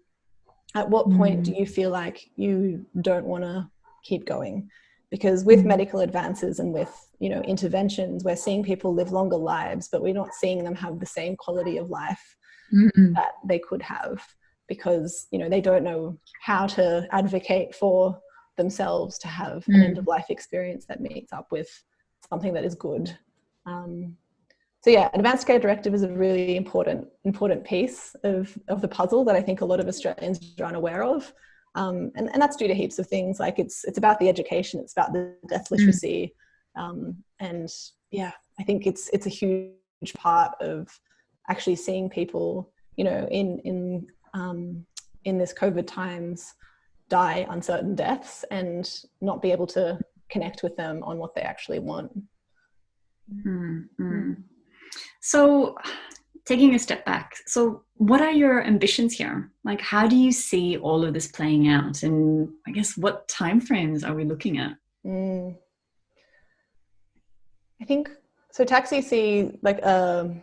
At what point do you feel like you don't want to keep going? Because with medical advances and with, you know, interventions, we're seeing people live longer lives, but we're not seeing them have the same quality of life that they could have, because, you know, they don't know how to advocate for themselves to have an end of life experience that meets up with something that is good. So yeah, Advanced Care Directive is a really important piece of the puzzle that I think a lot of Australians are unaware of. And that's due to heaps of things. Like it's about the education, it's about the death literacy. And yeah, I think it's a huge part of actually seeing people, you know, in this COVID times die uncertain deaths and not be able to connect with them on what they actually want. So taking a step back, so what are your ambitions here? Like, how do you see all of this playing out? And I guess what timeframes are we looking at? I think, so TACSI see like a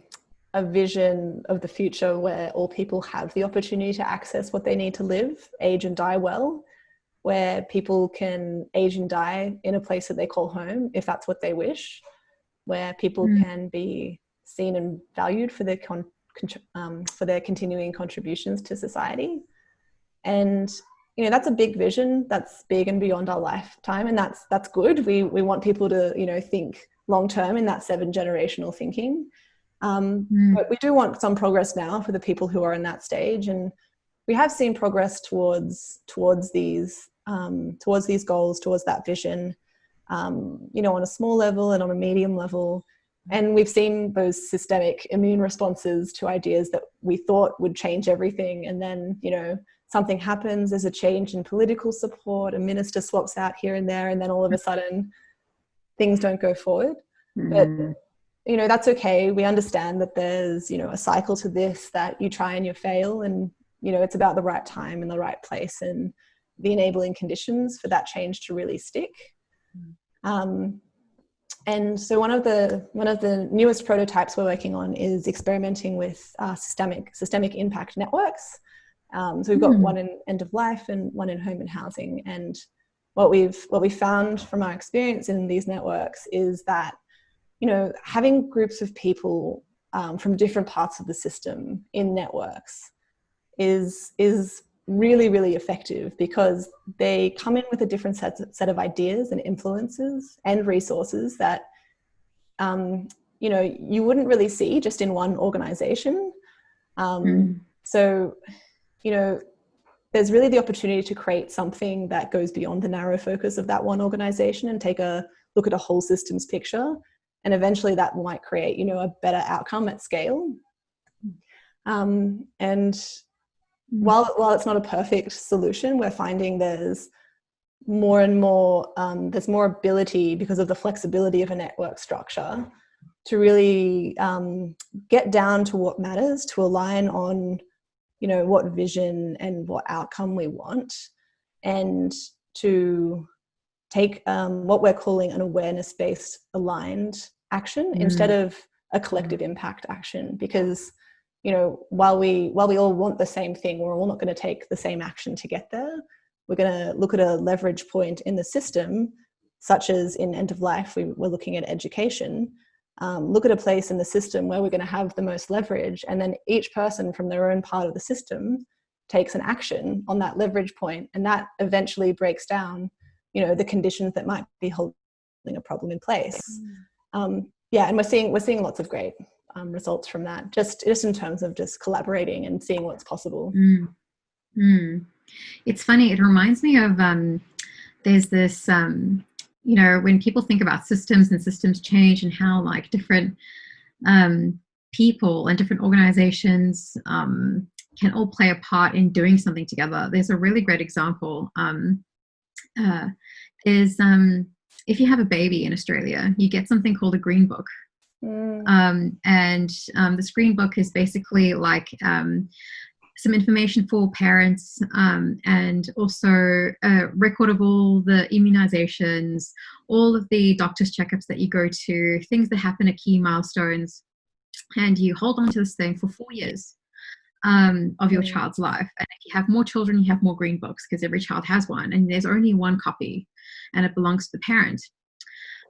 vision of the future where all people have the opportunity to access what they need to live, age and die well, where people can age and die in a place that they call home, if that's what they wish, where people can be seen and valued for their continuing contributions to society. And, you know, that's a big vision, that's big and beyond our lifetime, and that's good. We want people to, you know, think long term in that 7 generational thinking. But we do want some progress now for the people who are in that stage, and we have seen progress towards these goals, towards that vision, you know, on a small level and on a medium level. And we've seen those systemic immune responses to ideas that we thought would change everything. And then, you know, something happens, there's a change in political support, a minister swaps out here and there, and then all of a sudden things don't go forward. But, you know, that's okay. We understand that there's, you know, a cycle to this, that you try and you fail, and, you know, it's about the right time and the right place and the enabling conditions for that change to really stick. And so one of the newest prototypes we're working on is experimenting with systemic impact networks. So we've got one in end of life and one in home and housing. And what we've found from our experience in these networks is that, you know, having groups of people from different parts of the system in networks is really, really effective because they come in with a different set of ideas and influences and resources that, you know, you wouldn't really see just in one organization. So, you know, there's really the opportunity to create something that goes beyond the narrow focus of that one organization and take a look at a whole systems picture. And eventually that might create, you know, a better outcome at scale. And while it's not a perfect solution, we're finding there's more and more, there's more ability because of the flexibility of a network structure to really get down to what matters, to align on, you know, what vision and what outcome we want, and to take what we're calling an awareness-based aligned action instead of a collective impact action. Because, you know, while we all want the same thing, we're all not going to take the same action to get there. We're going to look at a leverage point in the system, such as in end of life, we're looking at education. Look at a place in the system where we're going to have the most leverage, and then each person from their own part of the system takes an action on that leverage point, and that eventually breaks down, you know, the conditions that might be holding a problem in place. Yeah, and we're seeing lots of great results from that, just in terms of just collaborating and seeing what's possible. It's funny, it reminds me of there's this you know, when people think about systems and systems change and how like different people and different organizations can all play a part in doing something together. There's a really great example. If you have a baby in Australia, you get something called a green book. This green book is basically like some information for parents, and also a record of all the immunizations, all of the doctor's checkups that you go to, things that happen at key milestones, and you hold on to this thing for 4 years of your child's life. And if you have more children, you have more green books, because every child has one, and there's only one copy, and it belongs to the parent.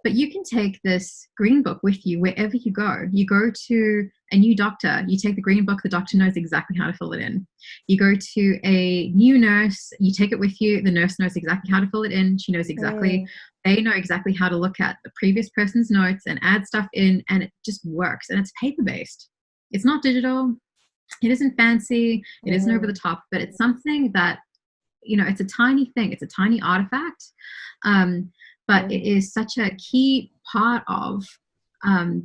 But you can take this green book with you wherever you go. You go to a new doctor, you take the green book, the doctor knows exactly how to fill it in. You go to a new nurse, you take it with you, the nurse knows exactly how to fill it in. She knows exactly, they know exactly how to look at the previous person's notes and add stuff in, and it just works. And it's paper-based. It's not digital. It isn't fancy. It isn't over the top, but it's something that, you know, it's a tiny thing. It's a tiny artifact. But it is such a key part of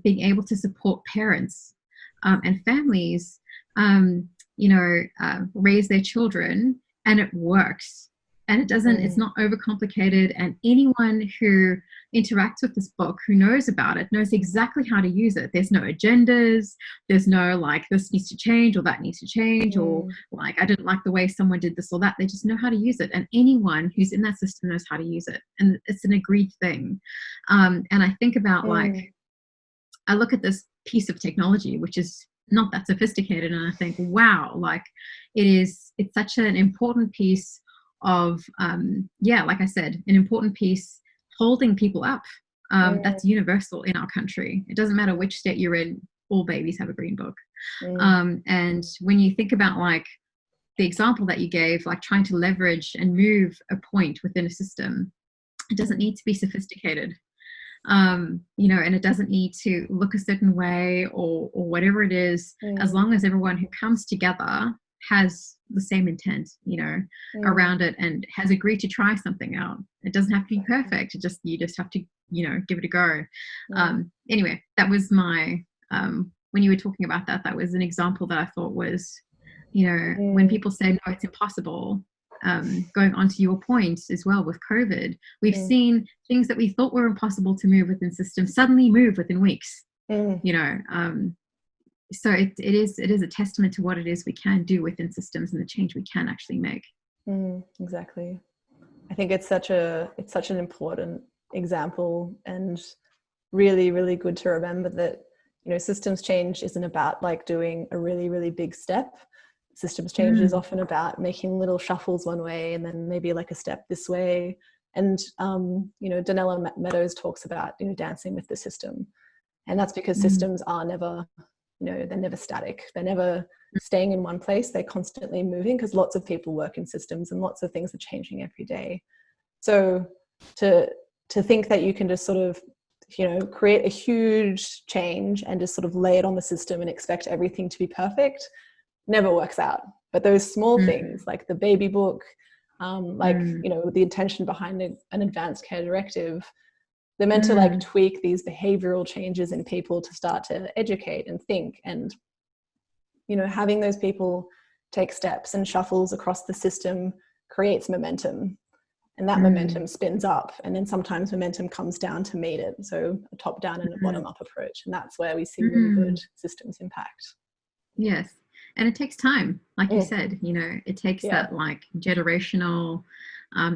being able to support parents and families, you know, raise their children, and it works. And it doesn't, it's not overcomplicated. And anyone who interacts with this book, who knows about it, knows exactly how to use it. There's no agendas. There's no like, this needs to change or that needs to change, or like, I didn't like the way someone did this or that. They just know how to use it. And anyone who's in that system knows how to use it. And it's an agreed thing. And I think about like, I look at this piece of technology, which is not that sophisticated. And I think, wow, like it's such an important piece of, like I said, an important piece holding people up. That's universal in our country. It doesn't matter which state you're in, all babies have a green book. And when you think about like the example that you gave, like trying to leverage and move a point within a system, it doesn't need to be sophisticated. You know, and it doesn't need to look a certain way or whatever it is, as long as everyone who comes together has the same intent, you know, around it, and has agreed to try something out. It doesn't have to be perfect. You just have to, you know, give it a go. Anyway, that was my, when you were talking about that, that was an example that I thought was, you know, when people say, no, it's impossible, going on to your point as well with COVID, we've seen things that we thought were impossible to move within systems suddenly move within weeks, you know, so it is a testament to what it is we can do within systems and the change we can actually make. Exactly. I think it's such an important example, and really, really good to remember that, you know, systems change isn't about like doing a really, really big step. Systems change is often about making little shuffles one way and then maybe like a step this way. And, you know, Donella Meadows talks about, you know, dancing with the system. And that's because systems are never they're never static. They're never staying in one place. They're constantly moving because lots of people work in systems and lots of things are changing every day. So to think that you can just sort of, create a huge change and just sort of lay it on the system and expect everything to be perfect never works out. But those small things like the baby book, the intention behind an advanced care directive, they're meant to like tweak these behavioral changes in people to start to educate and think. And, having those people take steps and shuffles across the system creates momentum. And that momentum spins up, and then sometimes momentum comes down to meet it. So a top down and a bottom up approach. And that's where we see really good systems impact. Yes. And it takes time, like you said, it takes that like generational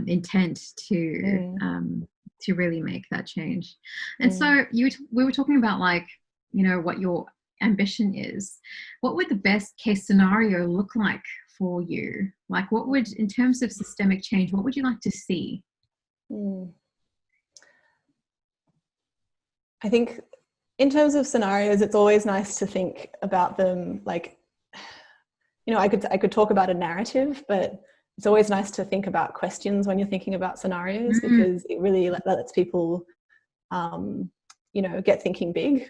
intent to really make that change. And so we were talking about like, what your ambition is. What would the best case scenario look like for you? Like what would, in terms of systemic change, what would you like to see? I think in terms of scenarios, it's always nice to think about them like, I could talk about a narrative, but it's always nice to think about questions when you're thinking about scenarios, because it really lets people, get thinking big,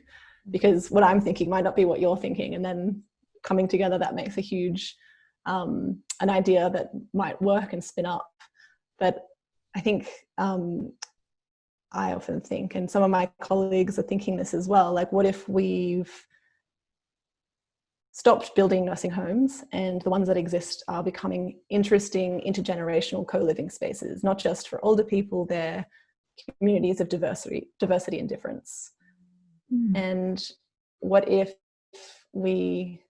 because what I'm thinking might not be what you're thinking. And then coming together, that makes a huge, an idea that might work and spin up. But I think I often think, and some of my colleagues are thinking this as well, like what if we've stopped building nursing homes and the ones that exist are becoming interesting intergenerational co-living spaces, not just for older people, they're communities of diversity and difference. And what if we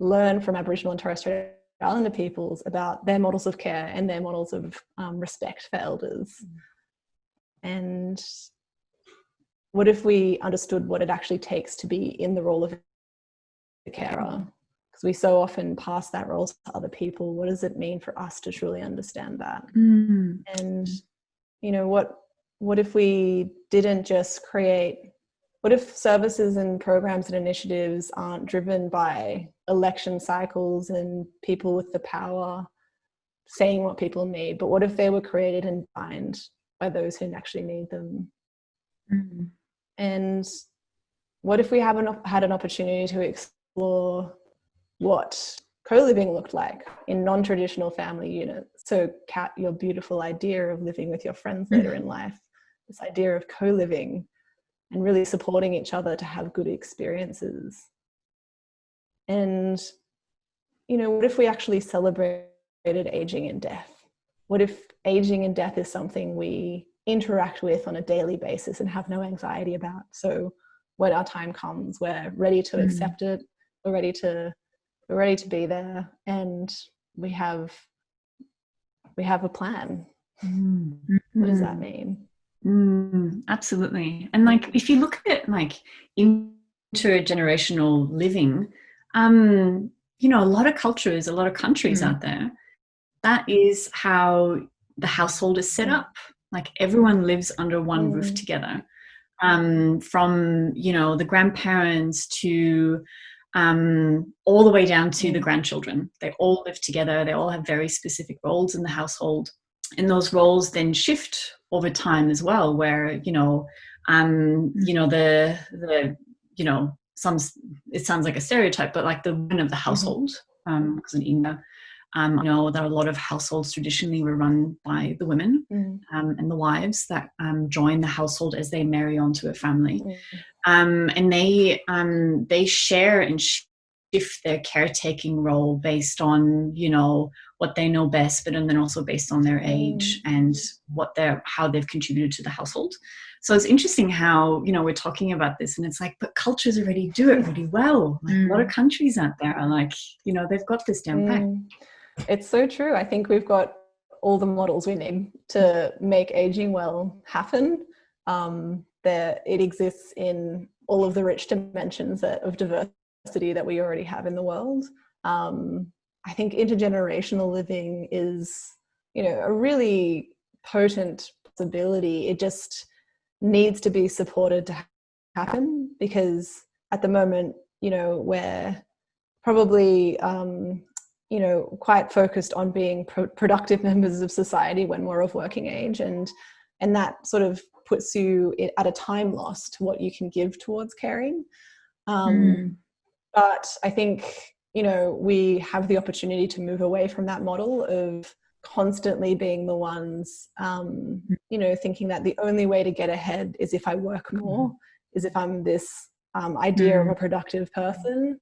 learn from Aboriginal and Torres Strait Islander peoples about their models of care and their models of respect for elders? And what if we understood what it actually takes to be in the role of a carer? Because we so often pass that role to other people. What does it mean for us to truly understand that? And what if we didn't just create, what if services and programs and initiatives aren't driven by election cycles and people with the power saying what people need, but what if they were created and designed by those who actually need them? And what if we haven't had an opportunity to explore what co-living looked like in non-traditional family units? So Kat, your beautiful idea of living with your friends later in life, this idea of co-living and really supporting each other to have good experiences. And, what if we actually celebrated aging and death? What if aging and death is something we interact with on a daily basis and have no anxiety about? So when our time comes, we're ready to accept it. We're ready to be there, and we have a plan. What does that mean? Absolutely. And like if you look at like intergenerational living, a lot of cultures, a lot of countries out there, that is how the household is set up. Like everyone lives under one roof together, from the grandparents to all the way down to the grandchildren. They all live together. They all have very specific roles in the household, and those roles then shift over time as well, where it sounds like a stereotype, but like the woman of the household, because in India, I know that a lot of households traditionally were run by the women and the wives that join the household as they marry onto a family, and they share and shift their caretaking role based on what they know best, but and then also based on their age and how they've contributed to the household. So it's interesting how we're talking about this, and it's like, but cultures already do it really well. Like a lot of countries out there are like, they've got this down pat. It's so true. I think we've got all the models we need to make aging well happen. It exists in all of the rich dimensions of diversity that we already have in the world. I think intergenerational living is, a really potent possibility. It just needs to be supported to happen, because at the moment, we're probably quite focused on being productive members of society when we're of working age, and that sort of puts you at a time loss to what you can give towards caring. But I think we have the opportunity to move away from that model of constantly being the ones thinking that the only way to get ahead is if I work more, is if I'm this idea of a productive person.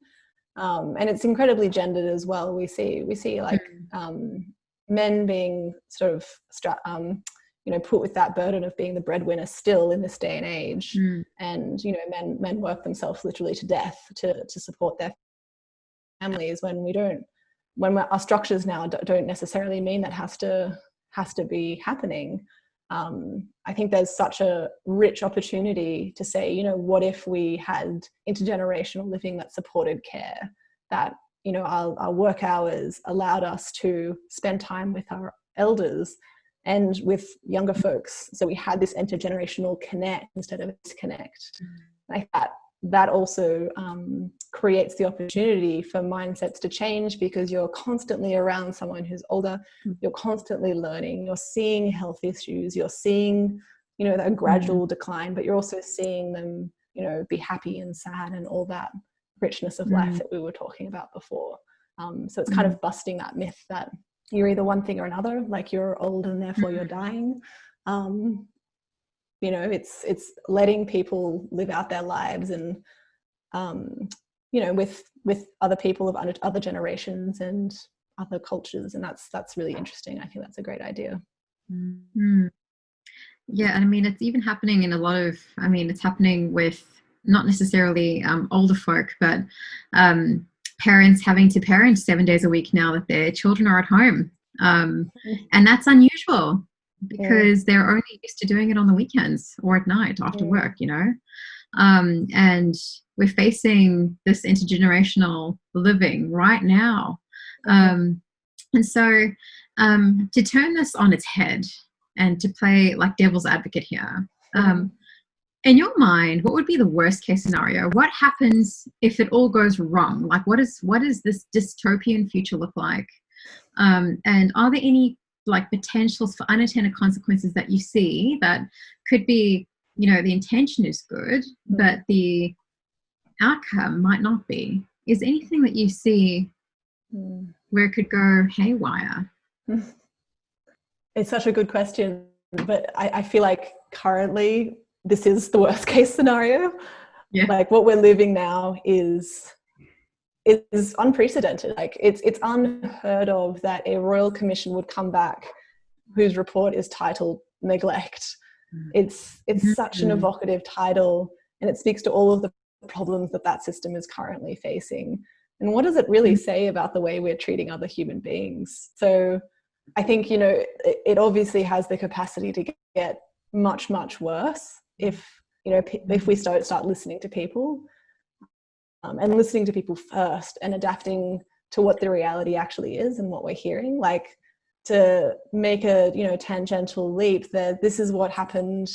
And it's incredibly gendered as well. We see like men being sort of put with that burden of being the breadwinner still in this day and age. And men work themselves literally to death to support their families, when our structures now don't necessarily mean that has to be happening. I think there's such a rich opportunity to say, what if we had intergenerational living that supported care, that our work hours allowed us to spend time with our elders and with younger folks, so we had this intergenerational connect instead of disconnect. Like that also creates the opportunity for mindsets to change, because you're constantly around someone who's older, you're constantly learning, you're seeing health issues, you're seeing a gradual decline, but you're also seeing them be happy and sad and all that richness of life that we were talking about before. So it's kind of busting that myth that you're either one thing or another, like you're old and therefore you're dying. It's letting people live out their lives and with other people of other generations and other cultures, and that's really interesting. I think that's a great idea. Yeah, I mean, it's even happening in it's happening with not necessarily older folk, but parents having to parent 7 days a week now that their children are at home, and that's unusual, because they're only used to doing it on the weekends or at night after work, and we're facing this intergenerational living right now. And so to turn this on its head and to play like devil's advocate here, in your mind, what would be the worst case scenario? What happens if it all goes wrong? Like, what is this dystopian future look like? And are there any like potentials for unintended consequences that you see that could be, the intention is good, but the outcome might not be? Is there anything that you see where it could go haywire? It's such a good question, but I feel like currently this is the worst case scenario. Like what we're living now is unprecedented. Like it's unheard of that a royal commission would come back whose report is titled Neglect. It's such an evocative title, and it speaks to all of the problems that system is currently facing. And what does it really say about the way we're treating other human beings? So I think, it obviously has the capacity to get much, much worse if we start listening to people, and listening to people first and adapting to what the reality actually is and what we're hearing. Like, to make a tangential leap, that this is what happened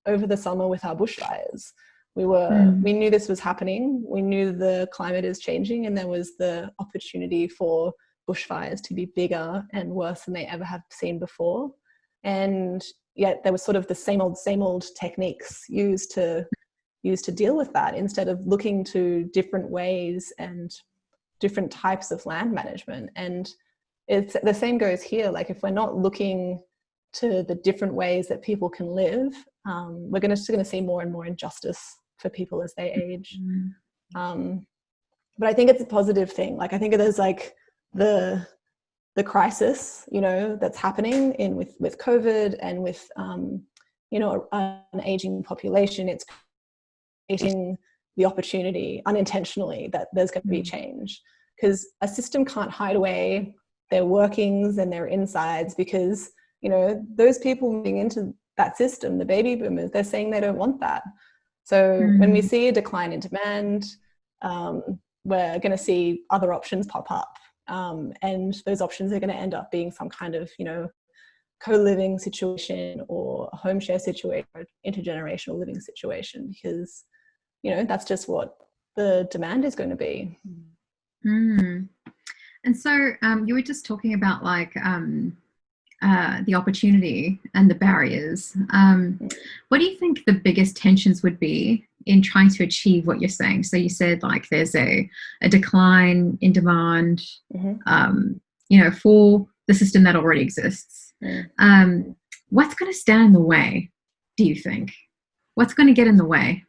over the summer with our bushfires. We knew this was happening, we knew the climate is changing, and there was the opportunity for bushfires to be bigger and worse than they ever have seen before. And yet there was sort of the same old techniques used to deal with that, instead of looking to different ways and different types of land management. And it's the same goes here. Like, if we're not looking to the different ways that people can live, we're going to see more and more injustice for people as they age. But I think it's a positive thing. Like, I think there's like the crisis, that's happening with COVID and with an aging population. It's creating the opportunity unintentionally that there's going to be change, because a system can't hide away their workings and their insides, because those people moving into that system, the baby boomers, they're saying they don't want that. So when we see a decline in demand, we're going to see other options pop up, and those options are going to end up being some kind of co-living situation or a home share situation or intergenerational living situation, because that's just what the demand is going to be. Mm. And so you were just talking about like the opportunity and the barriers. What do you think the biggest tensions would be in trying to achieve what you're saying? So you said like there's a decline in demand, for the system that already exists. What's going to stand in the way, do you think? What's going to get in the way?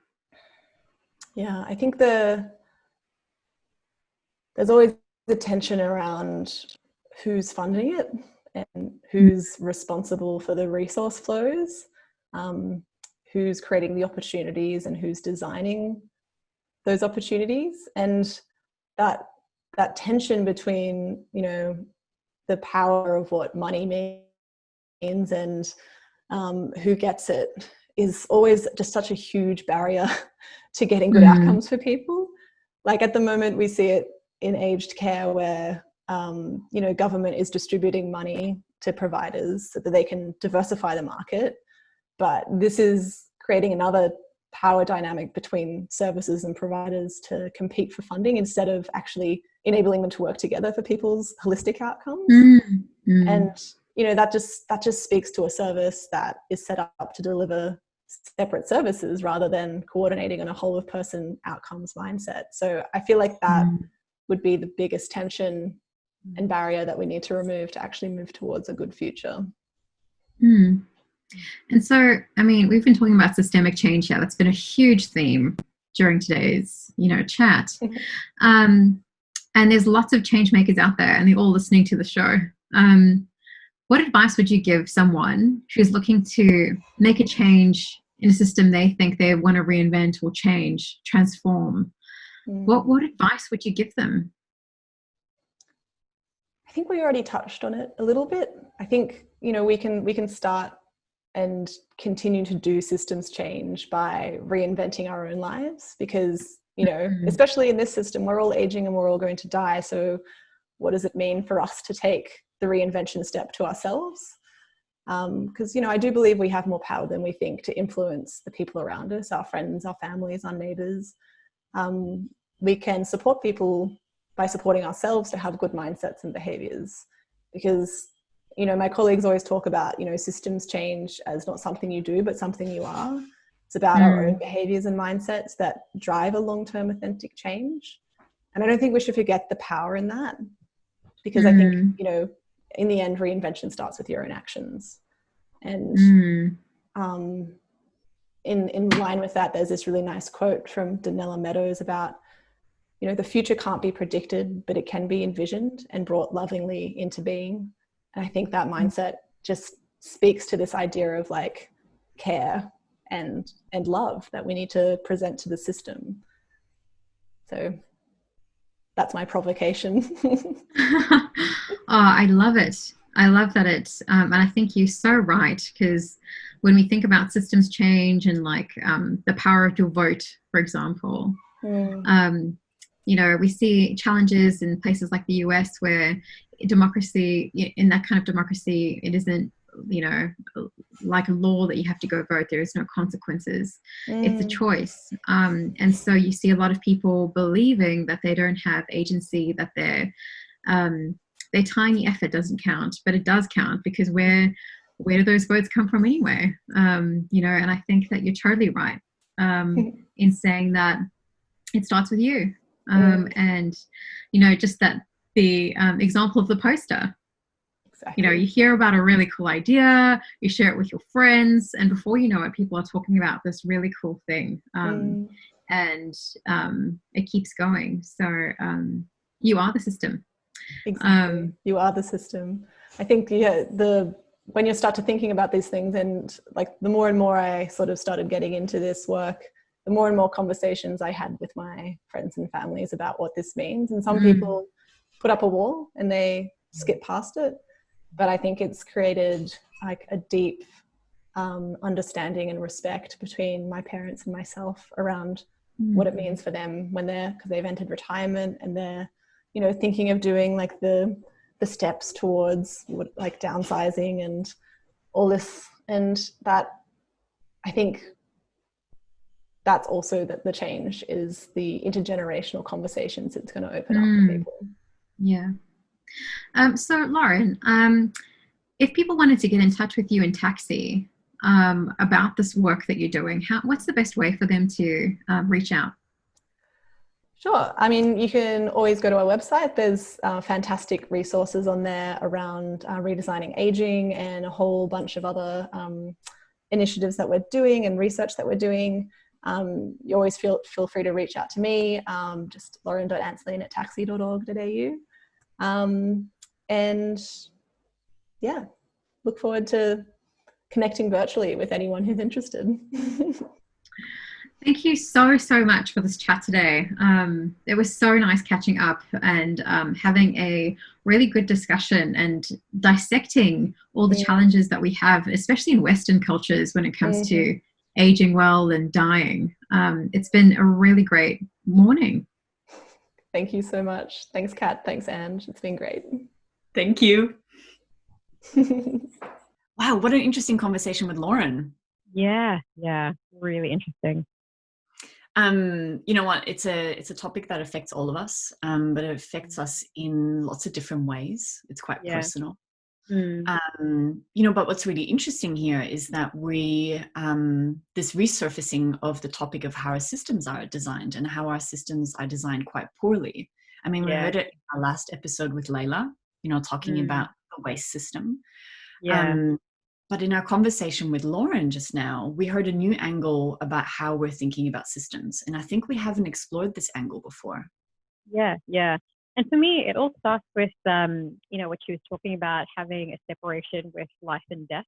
Yeah, I think there's always the tension around who's funding it and who's responsible for the resource flows, who's creating the opportunities and who's designing those opportunities. And that tension between, the power of what money means and who gets it is always just such a huge barrier to getting good outcomes for people. Like at the moment we see it in aged care where government is distributing money to providers so that they can diversify the market, but this is creating another power dynamic between services and providers to compete for funding instead of actually enabling them to work together for people's holistic outcomes. And that just speaks to a service that is set up to deliver separate services rather than coordinating on a whole of person outcomes mindset. So I feel like that would be the biggest tension and barrier that we need to remove to actually move towards a good future. And so, I mean, we've been talking about systemic change here. That's been a huge theme during today's, chat. And there's lots of change makers out there and they're all listening to the show. What advice would you give someone who's looking to make a change in a system they think they want to reinvent or change, transform? What advice would you give them? I think we already touched on it a little bit. I think, we can start and continue to do systems change by reinventing our own lives because, especially in this system, we're all aging and we're all going to die. So what does it mean for us to take the reinvention step to ourselves? Because, I do believe we have more power than we think to influence the people around us, our friends, our families, our neighbors. We can support people by supporting ourselves to have good mindsets and behaviors. Because, my colleagues always talk about, systems change as not something you do, but something you are. It's about our own behaviors and mindsets that drive a long-term authentic change. And I don't think we should forget the power in that. Because I think, in the end, reinvention starts with your own actions. And in line with that, there's this really nice quote from Donella Meadows about, the future can't be predicted, but it can be envisioned and brought lovingly into being. And I think that mindset just speaks to this idea of like care and love that we need to present to the system. So that's my provocation. I love it. I love that and I think you're so right, because when we think about systems change and like the power of your vote, for example, we see challenges in places like the US where democracy, in that kind of democracy, it isn't, like a law that you have to go vote. There is no consequences. It's a choice. And so you see a lot of people believing that they don't have agency, that their tiny effort doesn't count, but it does count, because where do those votes come from anyway? And I think that you're totally right in saying that it starts with you. And, just that the example of the poster. Exactly. You hear about a really cool idea, you share it with your friends, and before you know it, people are talking about this really cool thing. And it keeps going. So you are the system. Exactly. You are the system. I think, when you start to thinking about these things, and like the more and more I sort of started getting into this work, the more and more conversations I had with my friends and families about what this means. And some people put up a wall and they skip past it. But I think it's created like a deep understanding and respect between my parents and myself around what it means for them because they've entered retirement and they're, thinking of doing like the steps towards like downsizing and all this. And that, I think, that's also the change, is the intergenerational conversations it's going to open up for people. Yeah. So Lauren, if people wanted to get in touch with you in TACSI about this work that you're doing, what's the best way for them to reach out? Sure. I mean, you can always go to our website. There's fantastic resources on there around redesigning aging and a whole bunch of other initiatives that we're doing and research that we're doing. You always feel free to reach out to me, just lauren.anseline@taxi.org.au. And yeah, look forward to connecting virtually with anyone who's interested. Thank you so much for this chat today. It was so nice catching up and having a really good discussion and dissecting all the challenges that we have, especially in Western cultures when it comes to aging well and dying. It's been a really great morning. Thank you so much. Thanks, Kat. Thanks, Ange. It's been great. Thank you. Wow, what an interesting conversation with Lauren. Yeah, really interesting. You know what? It's a topic that affects all of us, but it affects us in lots of different ways. It's quite personal. You know, but what's really interesting here is that this resurfacing of the topic of how our systems are designed and how our systems are designed quite poorly. I mean, we heard it in our last episode with Layla, you know, talking about the waste system. But in our conversation with Lauren just now, we heard a new angle about how we're thinking about systems. And I think we haven't explored this angle before. Yeah. And for me, it all starts with, you know, what she was talking about, having a separation with life and death.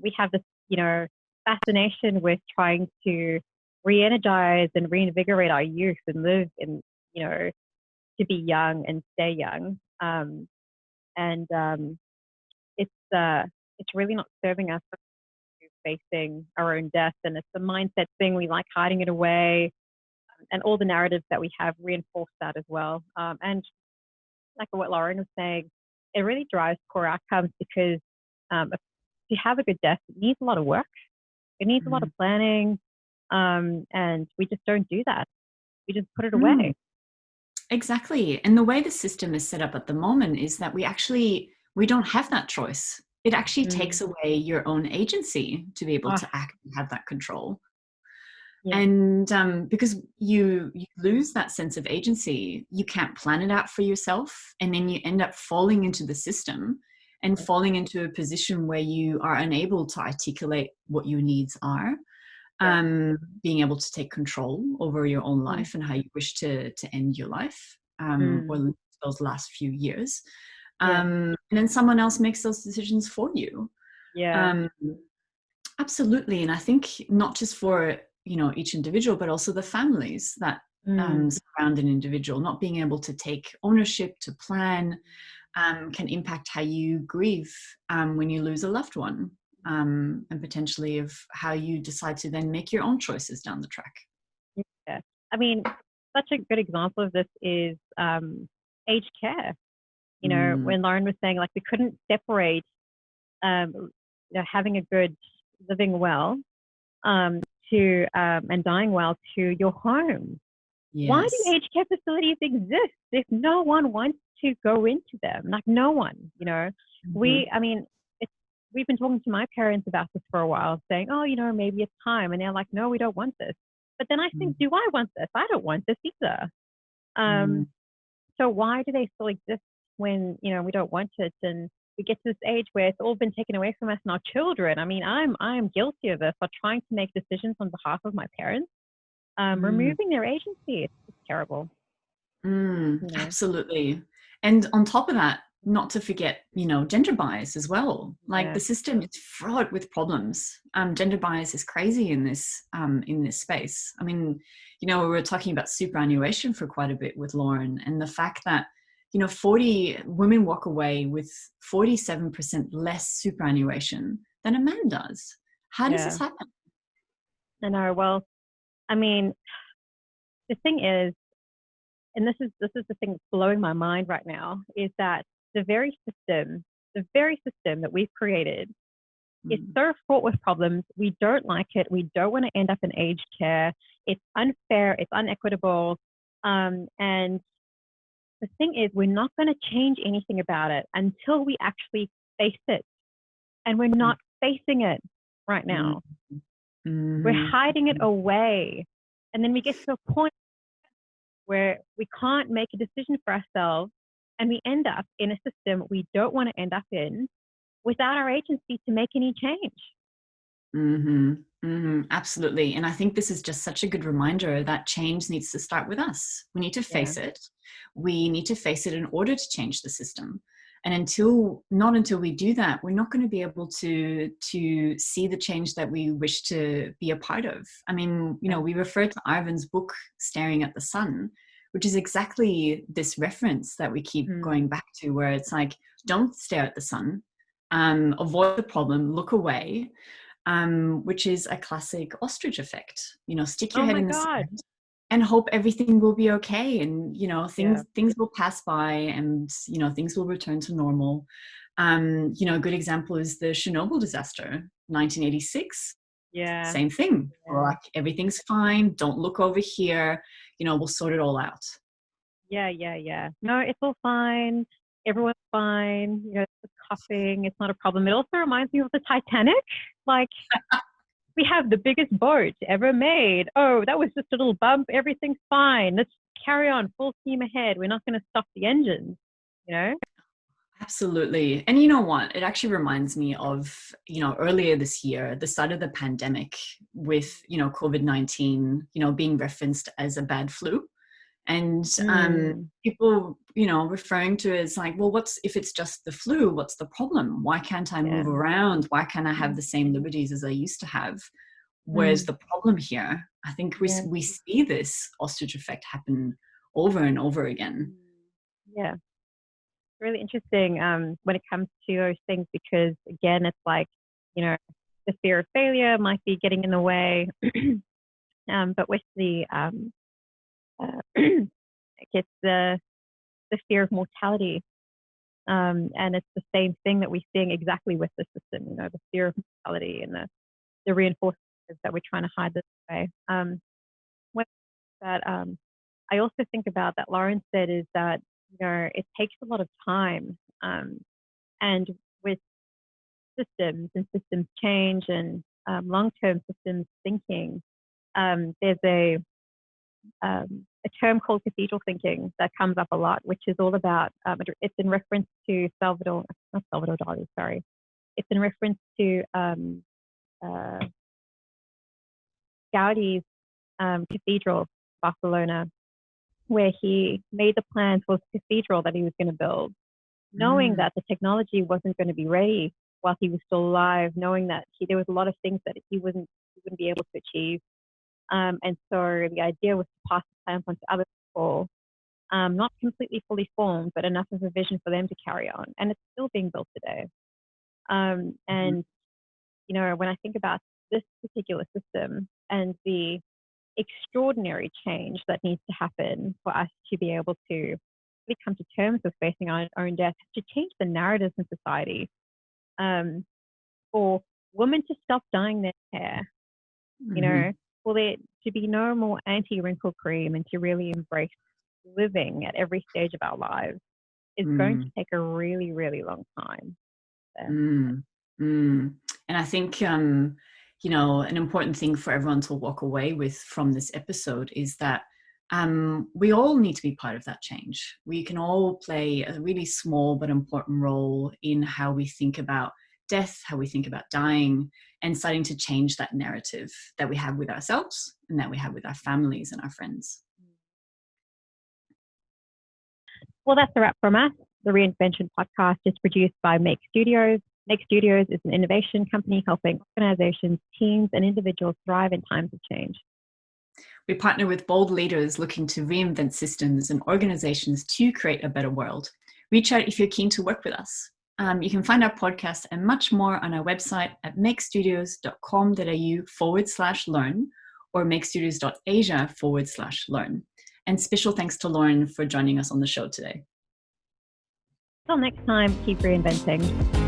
We have this, you know, fascination with trying to re-energize and reinvigorate our youth and live in, you know, to be young and stay young. It's really not serving us facing our own death. And it's a mindset thing. We like hiding it away. And all the narratives that we have reinforce that as well. And like what Lauren was saying, it really drives poor outcomes because to have a good death, it needs a lot of work. It needs a lot of planning. And we just don't do that. We just put it away. Exactly. And the way the system is set up at the moment is that we don't have that choice. It actually takes away your own agency to be able to act and have that control. Yeah. And because you lose that sense of agency, you can't plan it out for yourself. And then you end up falling into the system and falling into a position where you are unable to articulate what your needs are. Being able to take control over your own life and how you wish to end your life or those last few years. And then someone else makes those decisions for you. Absolutely. And I think not just for, you know, each individual, but also the families that surround an individual, not being able to take ownership, to plan, can impact how you grieve when you lose a loved one, and potentially of how you decide to then make your own choices down the track. Yeah. I mean, such a good example of this is aged care. You know, when Lauren was saying, like, we couldn't separate, you know, having a good, living well, to and dying well to your home. Yes. Why do aged care facilities exist if no one wants to go into them? Like, no one, you know. We've been talking to my parents about this for a while, saying, oh, you know, maybe it's time. And they're like, no, we don't want this. But then I think, do I want this? I don't want this either. So why do they still exist when, you know, we don't want it? And we get to this age where it's all been taken away from us and our children. I mean, I'm guilty of this, for trying to make decisions on behalf of my parents, removing their agency. It's terrible. You know? Absolutely. And on top of that, not to forget, you know, gender bias as well. Like the system is fraught with problems. Gender bias is crazy in this space. I mean, you know, we were talking about superannuation for quite a bit with Lauren, and the fact that, you know, 40 women walk away with 47% less superannuation than a man does. How does this happen? I know. Well, I mean, the thing is, and this is the thing that's blowing my mind right now, is that the very system that we've created is so fraught with problems. We don't like it. We don't want to end up in aged care. It's unfair. It's unequitable. And the thing is, we're not going to change anything about it until we actually face it. And we're not facing it right now. We're hiding it away. And then we get to a point where we can't make a decision for ourselves, and we end up in a system we don't want to end up in without our agency to make any change. Absolutely. And I think this is just such a good reminder that change needs to start with us. We need to face it. We need to face it in order to change the system. And not until we do that, we're not going to be able to see the change that we wish to be a part of. I mean, we refer to Ivan's book, Staring at the Sun, which is exactly this reference that we keep going back to, where it's like, don't stare at the sun, avoid the problem, look away, which is a classic ostrich effect. Stick your head in the sand and hope everything will be okay, and things will pass by, and things will return to normal. A good example is the Chernobyl disaster, 1986. Same thing. Like, everything's fine, don't look over here, we'll sort it all out. No, it's all fine, everyone's fine, it's coughing, it's not a problem. It also reminds me of the Titanic. Like, we have the biggest boat ever made. Oh, that was just a little bump. Everything's fine. Let's carry on full steam ahead. We're not going to stop the engines, Absolutely. And you know what? It actually reminds me of, earlier this year, the start of the pandemic with, COVID-19, being referenced as a bad flu. And people, referring to it as like, well, if it's just the flu, what's the problem? Why can't I move around? Why can't I have the same liberties as I used to have? Where's the problem here? I think we see this ostrich effect happen over and over again. Yeah. Really interesting when it comes to those things, because again, it's like, the fear of failure might be getting in the way. But with the it's the fear of mortality, and it's the same thing that we're seeing exactly with the system. The fear of mortality and the reinforcements that we're trying to hide this way. I also think about that Lauren said is that it takes a lot of time, and with systems and systems change and long-term systems thinking, there's a term called cathedral thinking that comes up a lot, which is all about, it's in reference to Salvador Dali, sorry. It's in reference to Gaudi's cathedral, Barcelona, where he made the plans for the cathedral that he was going to build, knowing that the technology wasn't going to be ready while he was still alive, knowing that there was a lot of things that he wouldn't be able to achieve. And so the idea was to pass the plans on to other people, not completely fully formed, but enough of a vision for them to carry on. And it's still being built today. And, when I think about this particular system and the extraordinary change that needs to happen for us to be able to really come to terms with facing our own death, to change the narratives in society, for women to stop dyeing their hair, for there to be no more anti-wrinkle cream, and to really embrace living at every stage of our lives is going to take a really, really long time. And I think, an important thing for everyone to walk away with from this episode is that we all need to be part of that change. We can all play a really small but important role in how we think about death, how we think about dying, and starting to change that narrative that we have with ourselves and that we have with our families and our friends. Well, that's a wrap from us. The Reinvention Podcast is produced by Make Studios. Make Studios is an innovation company helping organizations, teams, and individuals thrive in times of change. We partner with bold leaders looking to reinvent systems and organizations to create a better world. Reach out if you're keen to work with us. You can find our podcast and much more on our website at makestudios.com.au/learn or makestudios.asia/learn. And special thanks to Lauren for joining us on the show today. Till next time, keep reinventing.